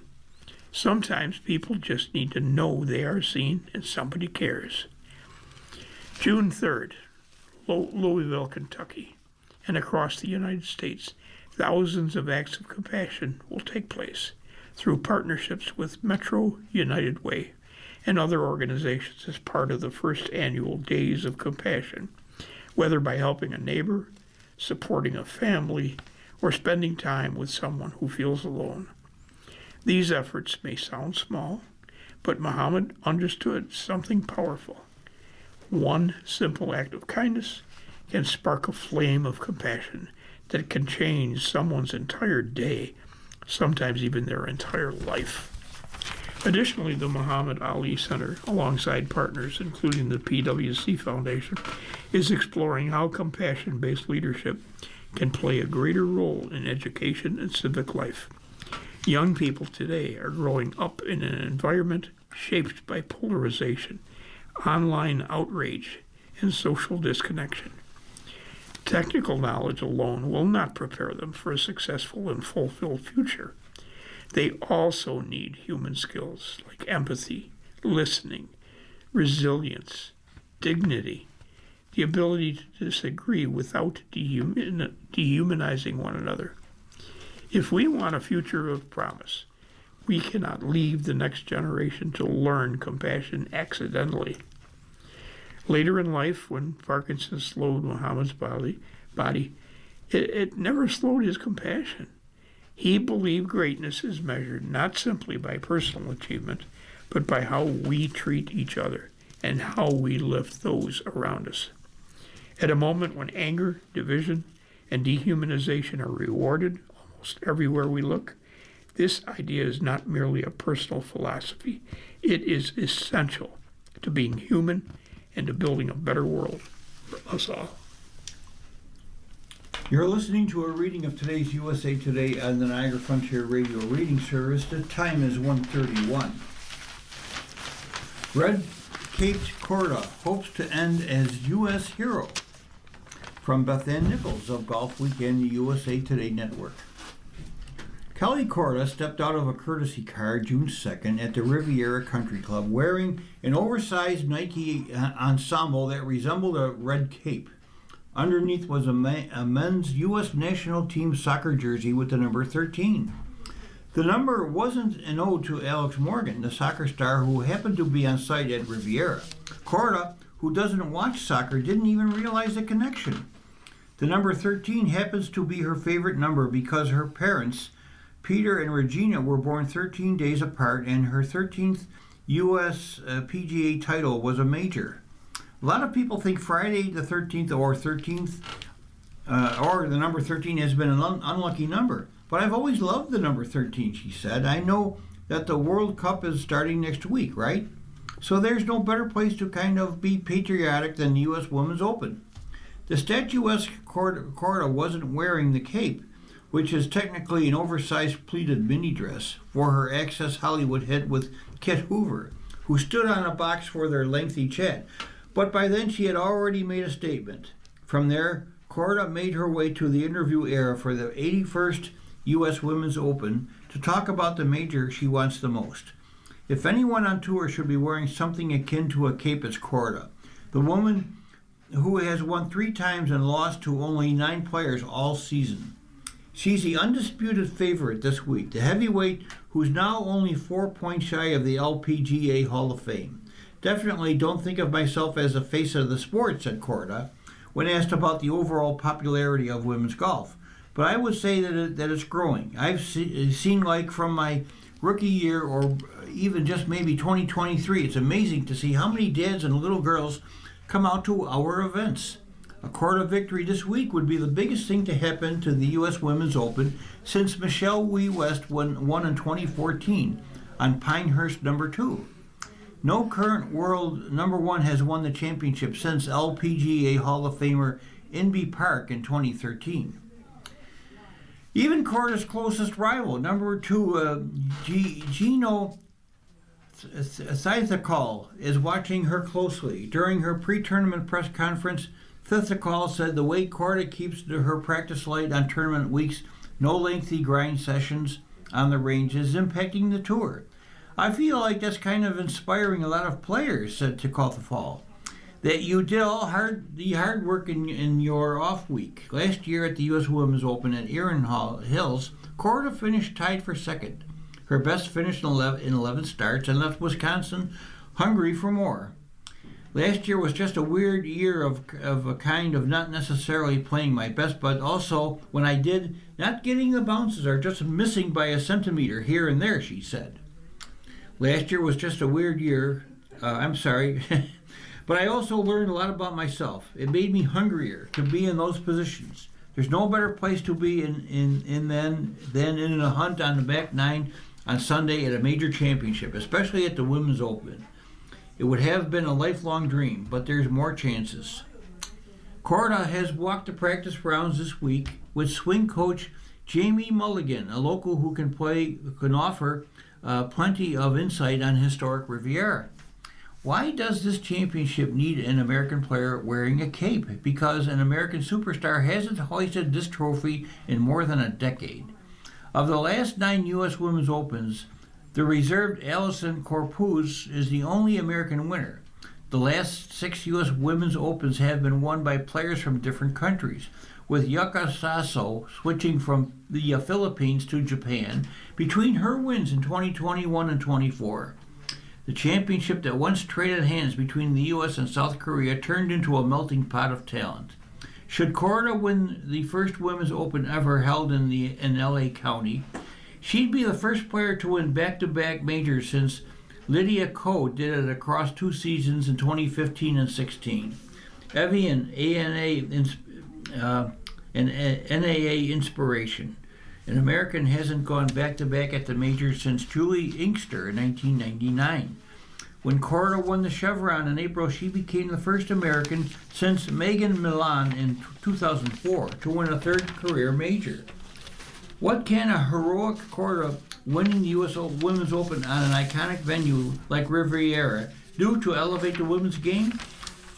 Sometimes people just need to know they are seen and somebody cares. June 3rd, Louisville, Kentucky, and across the United States, thousands of acts of compassion will take place through partnerships with Metro United Way and other organizations as part of the first annual Days of Compassion, whether by helping a neighbor, supporting a family, or spending time with someone who feels alone. These efforts may sound small, but Muhammad understood something powerful. One simple act of kindness can spark a flame of compassion that can change someone's entire day, sometimes even their entire life. Additionally, the Muhammad Ali Center, alongside partners including the PwC Foundation, is exploring how compassion-based leadership can play a greater role in education and civic life. Young people today are growing up in an environment shaped by polarization, online outrage, and social disconnection. Technical knowledge alone will not prepare them for a successful and fulfilled future. They also need human skills like empathy, listening, resilience, dignity, the ability to disagree without dehumanizing one another. If we want a future of promise, we cannot leave the next generation to learn compassion accidentally. Later in life, when Parkinson slowed Muhammad's body, it never slowed his compassion. He believed greatness is measured not simply by personal achievement, but by how we treat each other and how we lift those around us. At a moment when anger, division, and dehumanization are rewarded almost everywhere we look, this idea is not merely a personal philosophy. It is essential to being human and to building a better world for us all. You're listening to a reading of today's USA Today on the Niagara Frontier Radio Reading Service. The time is 1:31. Red Caped Korda hopes to end as U.S. hero. From Beth Ann Nichols of Golf Weekend, the USA Today Network. Kelly Korda stepped out of a courtesy car June 2nd at the Riviera Country Club wearing an oversized Nike ensemble that resembled a red cape. Underneath was a men's U.S. national team soccer jersey with the number 13. The number wasn't an ode to Alex Morgan, the soccer star who happened to be on site at Riviera. Korda, who doesn't watch soccer, didn't even realize the connection. The number 13 happens to be her favorite number because her parents, Peter and Regina, were born 13 days apart, and her 13th U.S. PGA title was a major. A lot of people think Friday the 13th or the number 13 has been an unlucky number. But I've always loved the number 13, she said. I know that the World Cup is starting next week, right? So there's no better place to kind of be patriotic than the U.S. Women's Open. The statuesque Korda wasn't wearing the cape, which is technically an oversized pleated mini dress, for her Access Hollywood hit with Kit Hoover, who stood on a box for their lengthy chat. But by then she had already made a statement. From there, Korda made her way to the interview era for the 81st U.S. Women's Open to talk about the major she wants the most. If anyone on tour should be wearing something akin to a cape, it's Korda, the woman who has won 3 times and lost to only 9 players all season. She's the undisputed favorite this week, the heavyweight who's now only 4 points shy of the LPGA Hall of Fame. Definitely don't think of myself as the face of the sport, said Korda, when asked about the overall popularity of women's golf. But I would say that it's growing. I've seen, like, from my rookie year or even just maybe 2023, it's amazing to see how many dads and little girls come out to our events. A Korda victory this week would be the biggest thing to happen to the U.S. Women's Open since Michelle Wie West won in 2014 on Pinehurst number 2. No current world number 1 has won the championship since LPGA Hall of Famer Inbee Park in 2013. Even Korda's closest rival, number 2, Gino Thithakal, is watching her closely. During her pre-tournament press conference, Thithakal said the way Korda keeps her practice light on tournament weeks, no lengthy grind sessions on the range, is impacting the tour. I feel like that's kind of inspiring a lot of players, said Thithakal, that you did all the hard work in your off week. Last year at the U.S. Women's Open at Erin Hills, Korda finished tied for second. Her best finish in 11 starts, and left Wisconsin hungry for more. Last year was just a weird year of a kind of not necessarily playing my best, but also when I did, not getting the bounces or just missing by a centimeter here and there, she said. Last year was just a weird year. I'm sorry. But I also learned a lot about myself. It made me hungrier to be in those positions. There's no better place to be than in a hunt on the back nine on Sunday at a major championship, especially at the Women's Open. It would have been a lifelong dream, but there's more chances. Corda has walked the practice rounds this week with swing coach Jamie Mulligan, a local who can offer plenty of insight on historic Riviera. Why does this championship need an American player wearing a cape? Because an American superstar hasn't hoisted this trophy in more than a decade. Of the last 9 U.S. Women's Opens, the reserved Alison Corpuz is the only American winner. The last 6 U.S. Women's Opens have been won by players from different countries, with Yuka Saso switching from the Philippines to Japan between her wins in 2021 and 24. The championship that once traded hands between the U.S. and South Korea turned into a melting pot of talent. Should Corda win the first Women's Open ever held in L.A. County, she'd be the first player to win back-to-back majors since Lydia Ko did it across 2 seasons in 2015 and 16. Evian NAA inspiration. An American hasn't gone back-to-back at the majors since Julie Inkster in 1999. When Corda won the Chevron in April, she became the first American since Megan Milan in 2004 to win a third career major. What can a heroic Corda winning the U.S. Women's Open on an iconic venue like Riviera do to elevate the women's game?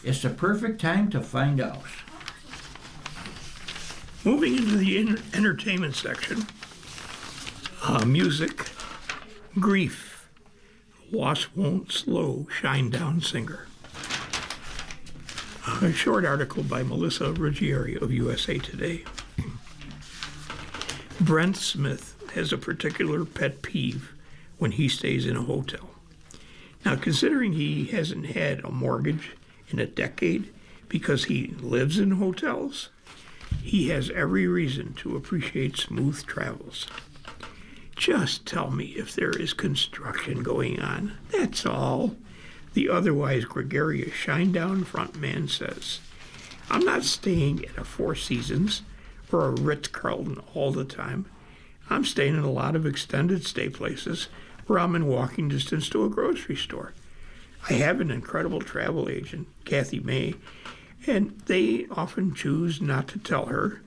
It's the perfect time to find out. Moving into the entertainment section, music, grief. Loss won't slow Shinedown singer. A short article by Melissa Ruggieri of USA Today. Brent Smith has a particular pet peeve when he stays in a hotel. Now, considering he hasn't had a mortgage in a decade because he lives in hotels, he has every reason to appreciate smooth travels. Just tell me if there is construction going on. That's all. The otherwise gregarious Shinedown frontman says. I'm not staying at a Four Seasons or a Ritz-Carlton all the time. I'm staying in a lot of extended stay places where I'm in walking distance to a grocery store. I have an incredible travel agent, Kathy May, and they often choose not to tell her.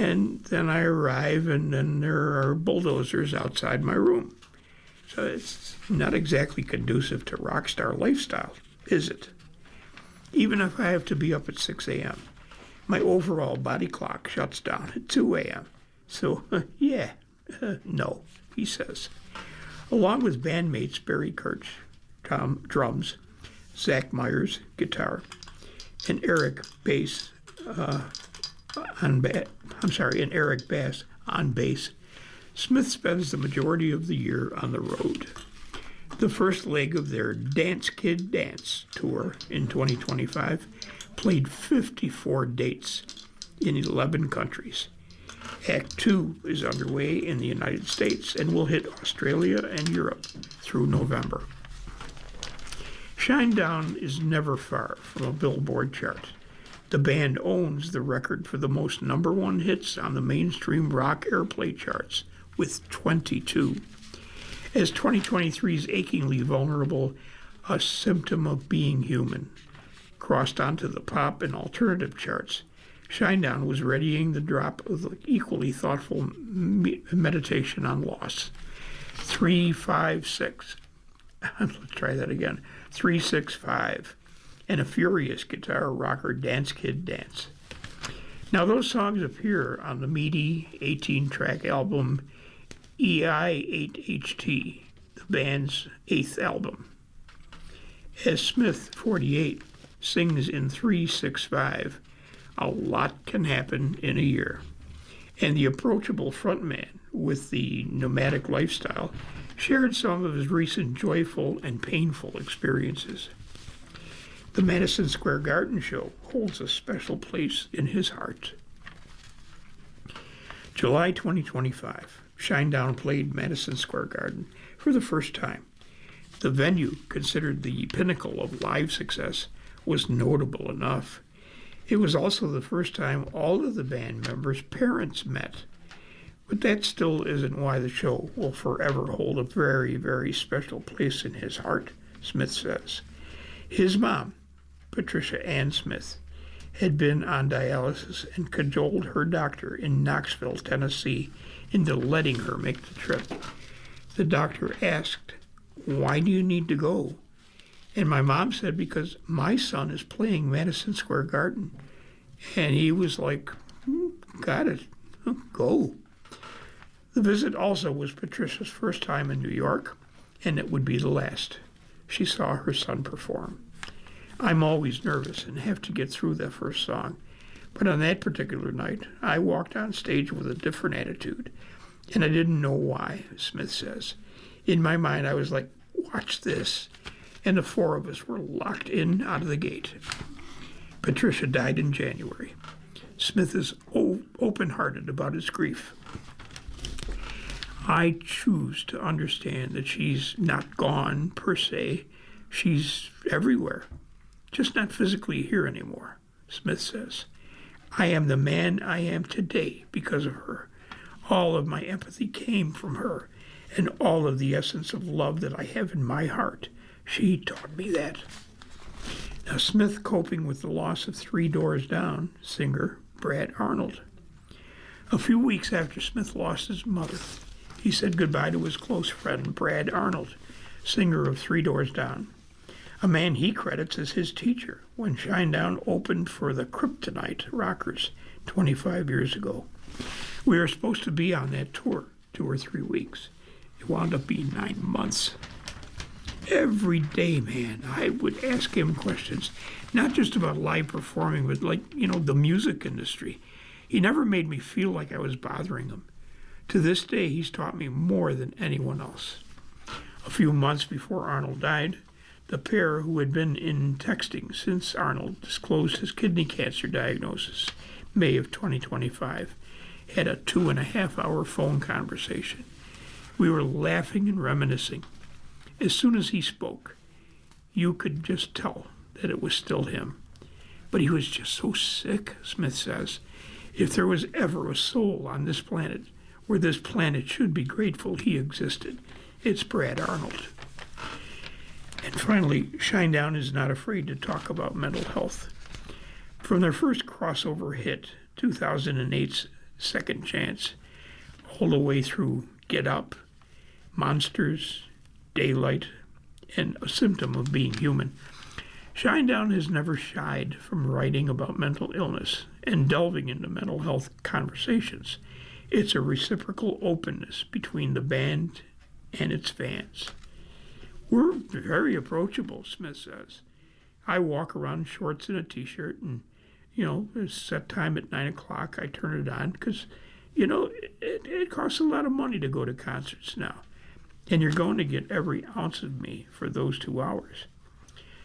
And then I arrive, and then there are bulldozers outside my room. So it's not exactly conducive to rock star lifestyle, is it? Even if I have to be up at 6 a.m., my overall body clock shuts down at 2 a.m. So, no, he says. Along with bandmates Barry Kurtz, drums, Zach Myers, guitar, and Eric Bass and Eric Bass on bass, Smith spends the majority of the year on the road. The first leg of their Dance Kid Dance tour in 2025 played 54 dates in 11 countries. Act 2 is underway in the United States and will hit Australia and Europe through November. Shinedown is never far from a Billboard chart. The band owns the record for the most number 1 hits on the mainstream rock airplay charts with 22. As 2023's Achingly Vulnerable, A Symptom of Being Human, crossed onto the pop and alternative charts, Shinedown was readying the drop of the equally thoughtful meditation on loss. 3-5-6. Let's try that again. 3-6-5. And a furious guitar rocker Dance Kid Dance. Now those songs appear on the meaty 18-track album EI-8HT, the band's 8th album. As Smith, 48, sings in 3-6-5, a lot can happen in a year. And the approachable frontman with the nomadic lifestyle shared some of his recent joyful and painful experiences. The Madison Square Garden show holds a special place in his heart. July 2025, Shinedown played Madison Square Garden for the first time. The venue, considered the pinnacle of live success, was notable enough. It was also the first time all of the band members' parents met. But that still isn't why the show will forever hold a very, very special place in his heart, Smith says. His mom, Patricia Ann Smith, had been on dialysis and cajoled her doctor in Knoxville, Tennessee, into letting her make the trip. The doctor asked, "Why do you need to go?" And my mom said, "Because my son is playing Madison Square Garden." And he was like, "Got it, go." The visit also was Patricia's first time in New York, and it would be the last. She saw her son perform. I'm always nervous and have to get through that first song. But on that particular night, I walked on stage with a different attitude, and I didn't know why, Smith says. In my mind, I was like, watch this. And the four of us were locked in out of the gate. Patricia died in January. Smith is open-hearted about his grief. I choose to understand that she's not gone, per se. She's everywhere, just not physically here anymore, Smith says. I am the man I am today because of her. All of my empathy came from her, and all of the essence of love that I have in my heart. She taught me that. Now, Smith coping with the loss of Three Doors Down singer Brad Arnold. A few weeks after Smith lost his mother, he said goodbye to his close friend Brad Arnold, singer of Three Doors Down, a man he credits as his teacher when Shinedown opened for the Kryptonite Rockers 25 years ago. We were supposed to be on that tour 2 or 3 weeks. It wound up being 9 months. Every day, man, I would ask him questions, not just about live performing, but the music industry. He never made me feel like I was bothering him. To this day, he's taught me more than anyone else. A few months before Arnold died, the pair, who had been in texting since Arnold disclosed his kidney cancer diagnosis, May of 2025, had a 2.5-hour phone conversation. We were laughing and reminiscing. As soon as he spoke, you could just tell that it was still him. But he was just so sick, Smith says. If there was ever a soul on this planet where this planet should be grateful he existed, it's Brad Arnold. And finally, Shinedown is not afraid to talk about mental health. From their first crossover hit, 2008's Second Chance, all the way through Get Up, Monsters, Daylight, and A Symptom of Being Human, Shinedown has never shied from writing about mental illness and delving into mental health conversations. It's a reciprocal openness between the band and its fans. We're very approachable, Smith says. I walk around in shorts and a t-shirt, and, it's set time at 9 o'clock. I turn it on because, it costs a lot of money to go to concerts now. And you're going to get every ounce of me for those 2 hours.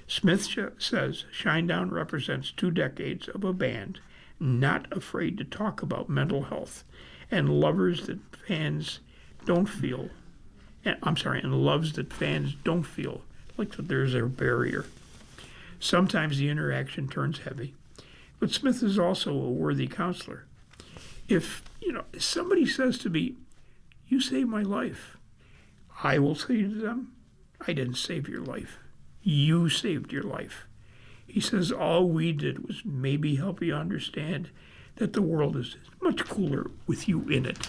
Smith says Shinedown represents 2 decades of a band not afraid to talk about mental health and lovers that fans don't feel, and loves that fans don't feel like that there's a barrier. Sometimes the interaction turns heavy, but Smith is also a worthy counselor. If, somebody says to me, "You saved my life," I will say to them, "I didn't save your life. You saved your life." He says all we did was maybe help you understand that the world is much cooler with you in it.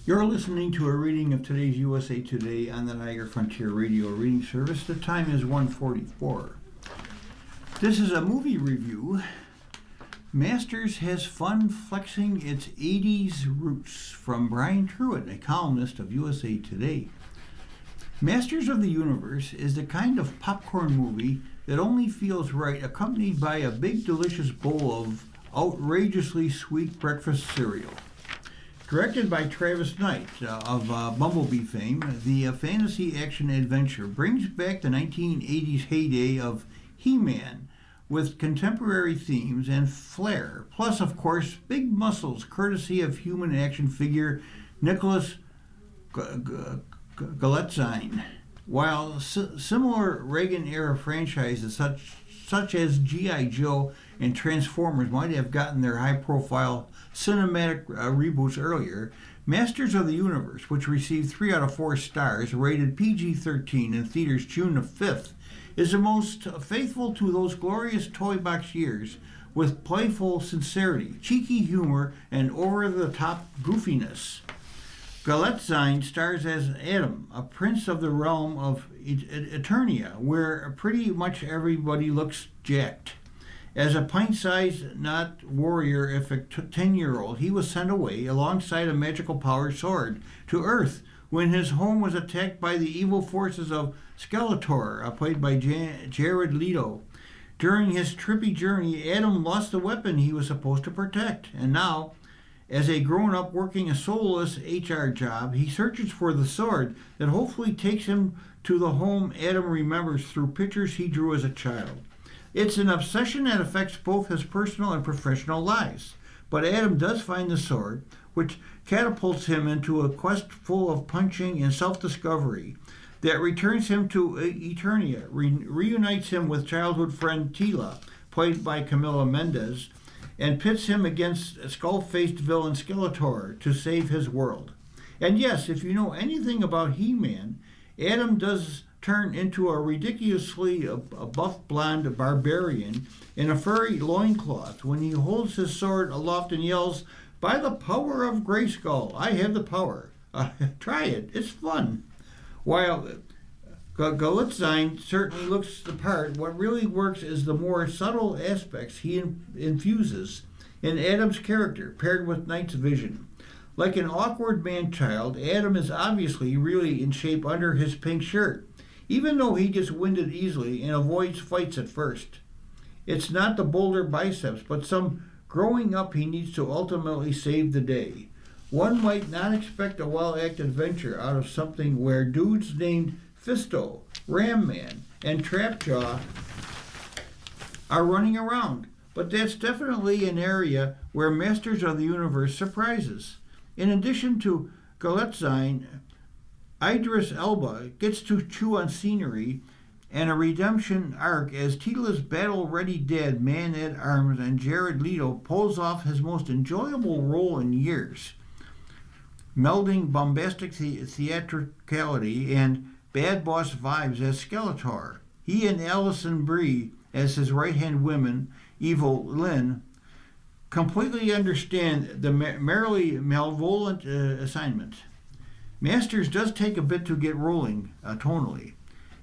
You're listening to a reading of today's USA Today on the Niagara Frontier Radio reading service. The time is 1:44. This is a movie review. Masters has fun flexing its 80s roots, from Brian Truitt, a columnist of USA Today. Masters of the Universe is the kind of popcorn movie that only feels right, accompanied by a big delicious bowl of outrageously sweet breakfast cereal. Directed by Travis Knight of Bumblebee fame, the fantasy action adventure brings back the 1980s heyday of He-Man with contemporary themes and flair, plus, of course, big muscles courtesy of human action figure Nicholas Galitzine. While similar Reagan-era franchises such as G.I. Joe and Transformers might have gotten their high-profile cinematic reboots earlier, Masters of the Universe, which received 3 out of 4 stars, rated PG-13 in theaters June the 5th, is the most faithful to those glorious toy box years, with playful sincerity, cheeky humor, and over-the-top goofiness. Galitzine stars as Adam, a prince of the realm of Eternia, where pretty much everybody looks jacked. As a pint-sized not warrior, if a 10-year-old, he was sent away alongside a magical powered sword to Earth when his home was attacked by the evil forces of Skeletor, played by Jared Leto. During his trippy journey, Adam lost the weapon he was supposed to protect, and now, as a grown-up working a soulless HR job, he searches for the sword that hopefully takes him to the home Adam remembers through pictures he drew as a child. It's an obsession that affects both his personal and professional lives. But Adam does find the sword, which catapults him into a quest full of punching and self-discovery that returns him to Eternia, reunites him with childhood friend Teela, played by Camila Mendes, and pits him against skull-faced villain Skeletor to save his world. And yes, if you know anything about He-Man, Adam does turn into a ridiculously buff blonde barbarian in a furry loincloth when he holds his sword aloft and yells, "By the power of Grayskull, I have the power." Try it, it's fun. While Galitzine certainly looks the part, what really works is the more subtle aspects he infuses in Adam's character, paired with Knight's vision. Like an awkward man-child, Adam is obviously really in shape under his pink shirt, even though he gets winded easily and avoids fights at first. It's not the bolder biceps, but some growing up he needs to ultimately save the day. One might not expect a well-acted adventure out of something where dudes named Fisto, Ram Man, and Trapjaw are running around, but that's definitely an area where Masters of the Universe surprises. In addition to Galitzine, Idris Elba gets to chew on scenery and a redemption arc as Teela's battle-ready dad, Man-at-Arms, and Jared Leto pulls off his most enjoyable role in years, melding bombastic theatricality and bad boss vibes as Skeletor. He and Alison Brie as his right-hand woman, Evil Lynn, completely understand the merrily malevolent assignment. Masters does take a bit to get rolling tonally.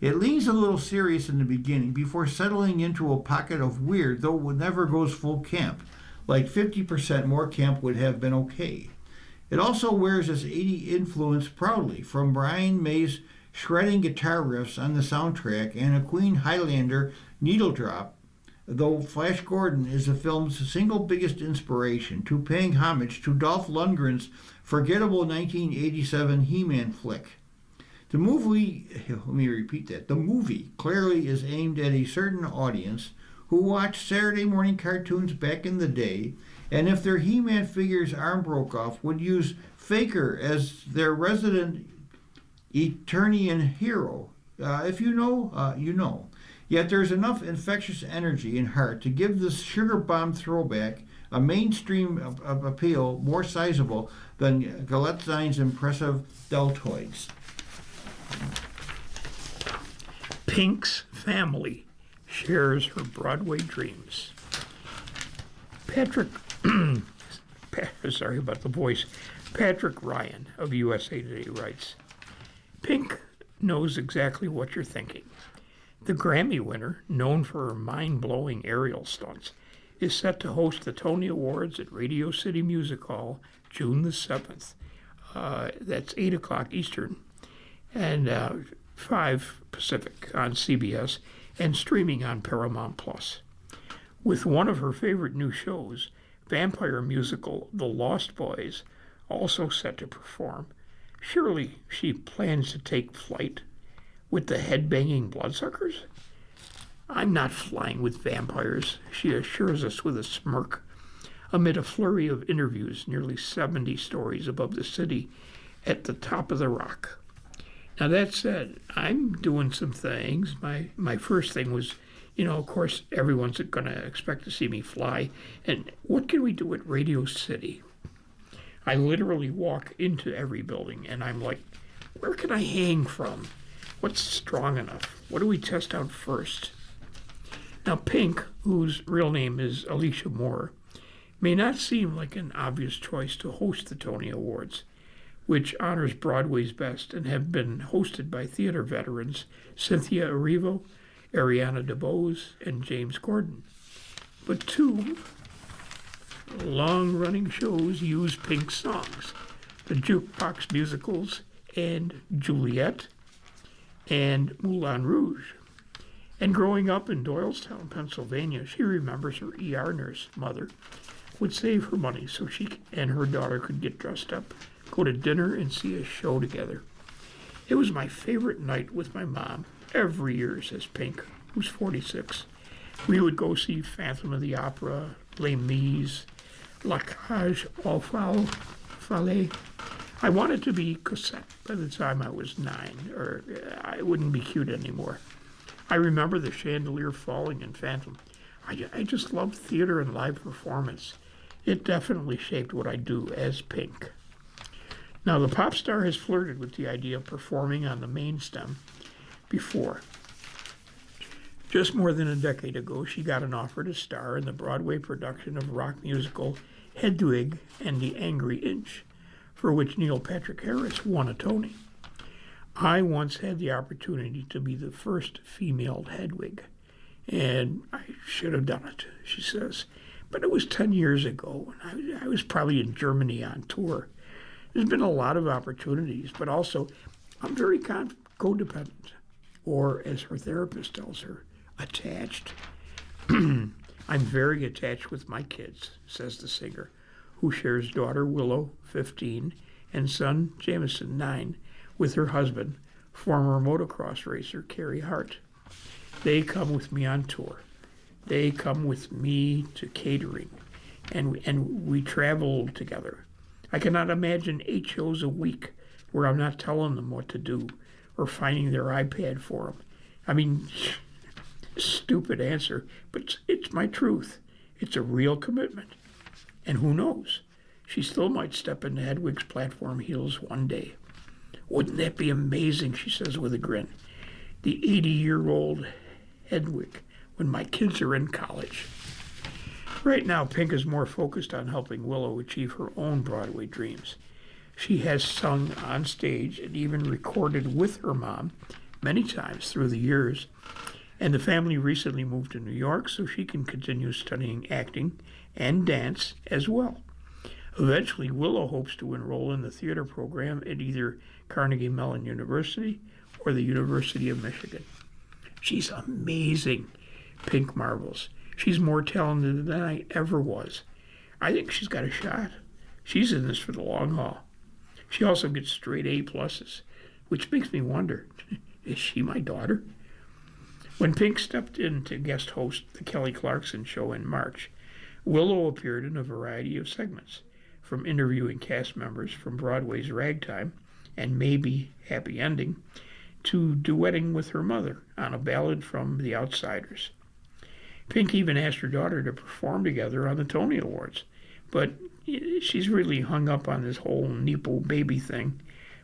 It leans a little serious in the beginning before settling into a pocket of weird, though it never goes full camp. Like 50% more camp would have been okay. It also wears its 80s influence proudly, from Brian May's shredding guitar riffs on the soundtrack and a Queen Highlander needle drop, though Flash Gordon is the film's single biggest inspiration, to paying homage to Dolph Lundgren's forgettable 1987 He-Man flick. The movie clearly is aimed at a certain audience who watched Saturday morning cartoons back in the day, and if their He-Man figure's arm broke off, would use Faker as their resident Eternian hero. If you know, you know. Yet there's enough infectious energy and heart to give this sugar bomb throwback a mainstream appeal more sizable than Galitzine's impressive deltoids. Pink's family shares her Broadway dreams. Patrick Ryan of USA Today writes, Pink knows exactly what you're thinking. The Grammy winner, known for her mind-blowing aerial stunts, is set to host the Tony Awards at Radio City Music Hall June the 7th. That's 8 o'clock Eastern and 5 Pacific on CBS and streaming on Paramount+. With one of her favorite new shows, vampire musical The Lost Boys, also set to perform. Surely she plans to take flight with the head-banging bloodsuckers? I'm not flying with vampires, she assures us with a smirk, amid a flurry of interviews nearly 70 stories above the city at the top of the rock. Now, that said, I'm doing some things. My first thing was, of course, everyone's going to expect to see me fly. And what can we do at Radio City? I literally walk into every building, and I'm like, where can I hang from? What's strong enough? What do we test out first? Now, Pink, whose real name is Alicia Moore, may not seem like an obvious choice to host the Tony Awards, which honors Broadway's best and have been hosted by theater veterans Cynthia Erivo, Ariana DeBose, and James Corden. But two long-running shows use Pink's songs, the Jukebox Musicals and Juliet and Moulin Rouge. And growing up in Doylestown, Pennsylvania, she remembers her ER nurse mother would save her money so she and her daughter could get dressed up, go to dinner, and see a show together. It was my favorite night with my mom every year, says Pink, who's 46. We would go see Phantom of the Opera, Les Mis, La Cage aux Folles. I wanted to be Cosette by the time I was 9, or I wouldn't be cute anymore. I remember the chandelier falling in Phantom. I just loved theater and live performance. It definitely shaped what I do as Pink. Now, the pop star has flirted with the idea of performing on the main stem before. Just more than a decade ago, she got an offer to star in the Broadway production of rock musical Hedwig and the Angry Inch, for which Neil Patrick Harris won a Tony. I once had the opportunity to be the first female Hedwig, and I should have done it, she says. But it was 10 years ago, and I was probably in Germany on tour. There's been a lot of opportunities, but also I'm very codependent, or as her therapist tells her, attached. I'm very attached with my kids, says the singer, who shares daughter Willow, 15, and son Jameson, 9, with her husband, former motocross racer Carrie Hart. They come with me on tour. They come with me to catering, and we travel together. I cannot imagine 8 shows a week where I'm not telling them what to do or finding their iPad for them. I mean, stupid answer, but it's my truth. It's a real commitment. And who knows? She still might step into Hedwig's platform heels one day. Wouldn't that be amazing, she says with a grin. The 80-year-old Hedwig when my kids are in college. Right now, Pink is more focused on helping Willow achieve her own Broadway dreams. She has sung on stage and even recorded with her mom many times through the years, and the family recently moved to New York so she can continue studying acting and dance as well. Eventually, Willow hopes to enroll in the theater program at either Carnegie Mellon University or the University of Michigan. She's amazing, Pink marvels. She's more talented than I ever was. I think she's got a shot. She's in this for the long haul. She also gets straight A pluses, which makes me wonder, is she my daughter? When Pink stepped in to guest host the Kelly Clarkson Show in March, Willow appeared in a variety of segments, from interviewing cast members from Broadway's Ragtime and Maybe Happy Ending, to duetting with her mother on a ballad from The Outsiders. Pink even asked her daughter to perform together on the Tony Awards, but she's really hung up on this whole Nepo baby thing,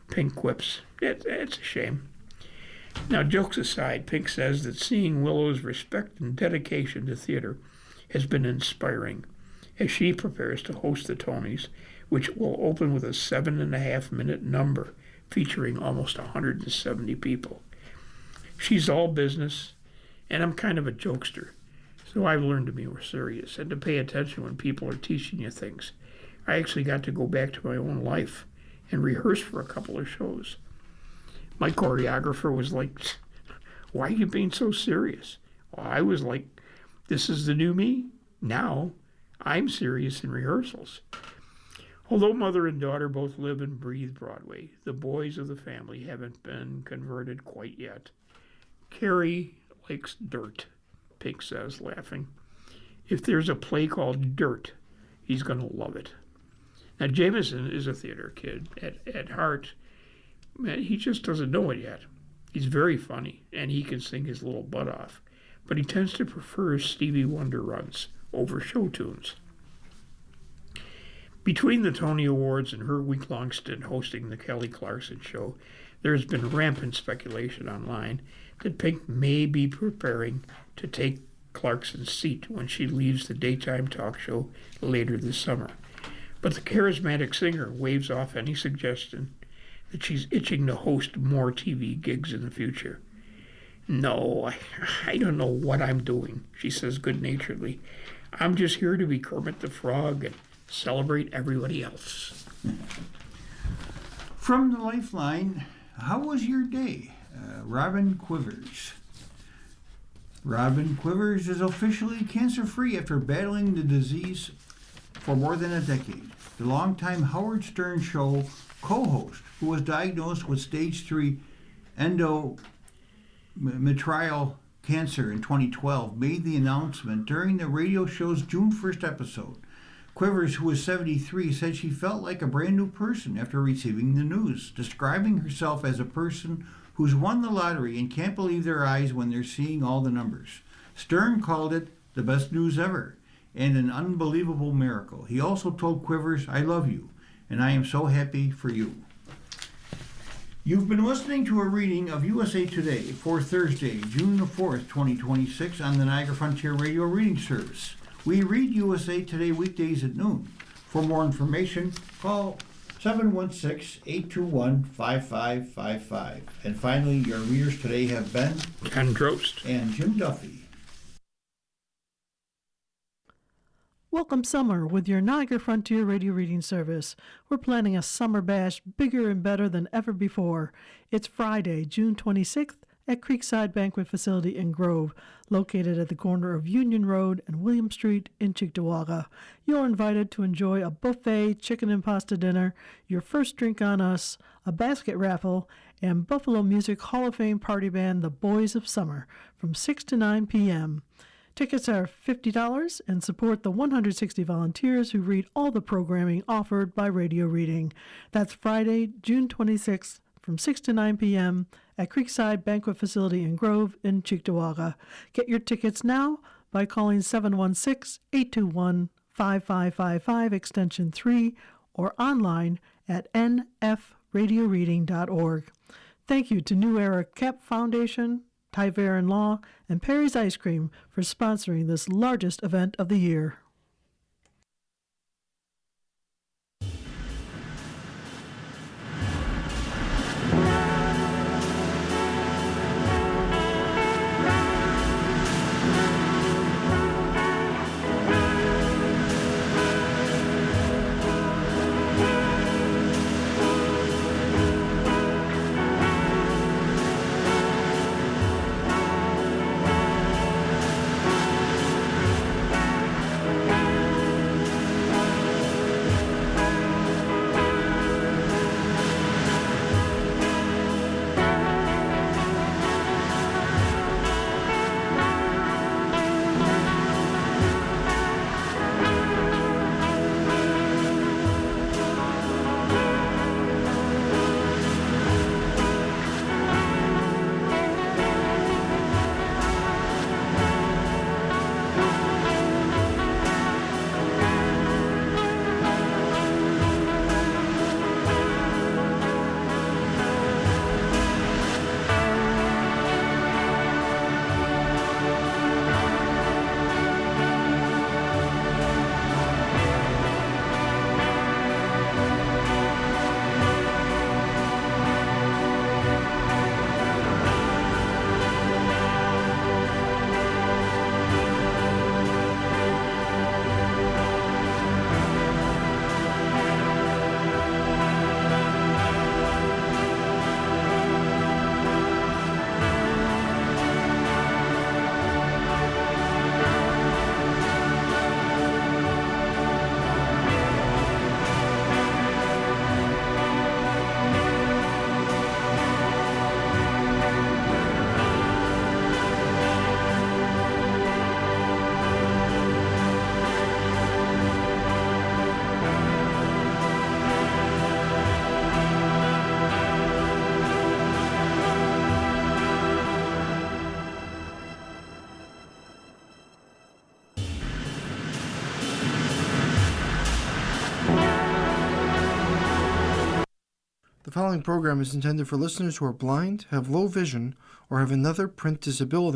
Pink quips. It's a shame. Now, jokes aside, Pink says that seeing Willow's respect and dedication to theater has been inspiring as she prepares to host the Tonys, which will open with a 7.5-minute number featuring almost 170 people. She's all business, and I'm kind of a jokester, so I've learned to be more serious and to pay attention when people are teaching you things. I actually got to go back to my own life and rehearse for a couple of shows. My choreographer was like, "Why are you being so serious?" Well, I was like, "This is the new me. Now I'm serious in rehearsals." Although mother and daughter both live and breathe Broadway, the boys of the family haven't been converted quite yet. Carrie likes dirt, Pink says, laughing. If there's a play called Dirt, he's going to love it. Now, Jameson is a theater kid at heart. Man, he just doesn't know it yet. He's very funny, and he can sing his little butt off, but he tends to prefer Stevie Wonder runs over show tunes. Between the Tony Awards and her week-long stint hosting the Kelly Clarkson Show, there has been rampant speculation online that Pink may be preparing to take Clarkson's seat when she leaves the daytime talk show later this summer. But the charismatic singer waves off any suggestion that she's itching to host more TV gigs in the future. No, I don't know what I'm doing, she says good-naturedly. I'm just here to be Kermit the Frog and celebrate everybody else. From the Lifeline, how was your day? Robin Quivers. Robin Quivers is officially cancer-free after battling the disease for more than a decade. The longtime Howard Stern show co-host, who was diagnosed with stage 3 endometrial cancer in 2012, made the announcement during the radio show's June 1st episode. Quivers, who is 73, said she felt like a brand new person after receiving the news, describing herself as a person who's won the lottery and can't believe their eyes when they're seeing all the numbers. Stern called it the best news ever and an unbelievable miracle. He also told Quivers, "I love you, and I am so happy for you." You've been listening to a reading of USA Today for Thursday, June the 4th, 2026 on the Niagara Frontier Radio Reading Service. We read USA Today weekdays at noon. For more information, call 716-821-5555. And finally, your readers today have been Ken Drost and Jim Duffy. Welcome summer with your Niagara Frontier Radio Reading Service. We're planning a summer bash bigger and better than ever before. It's Friday, June 26th at Creekside Banquet Facility in Grove, located at the corner of Union Road and William Street in Cheektowaga. You're invited to enjoy a buffet chicken and pasta dinner, your first drink on us, a basket raffle, and Buffalo Music Hall of Fame party band The Boys of Summer from 6 to 9 p.m. Tickets are $50 and support the 160 volunteers who read all the programming offered by Radio Reading. That's Friday, June 26th from 6 to 9 p.m. at Creekside Banquet Facility in Grove in Cheektowaga. Get your tickets now by calling 716-821-5555 extension 3 or online at nfradioreading.org. Thank you to New Era Cap Foundation, Tyverin Law, and Perry's Ice Cream for sponsoring this largest event of the year. following program is intended for listeners who are blind, have low vision, or have another print disability.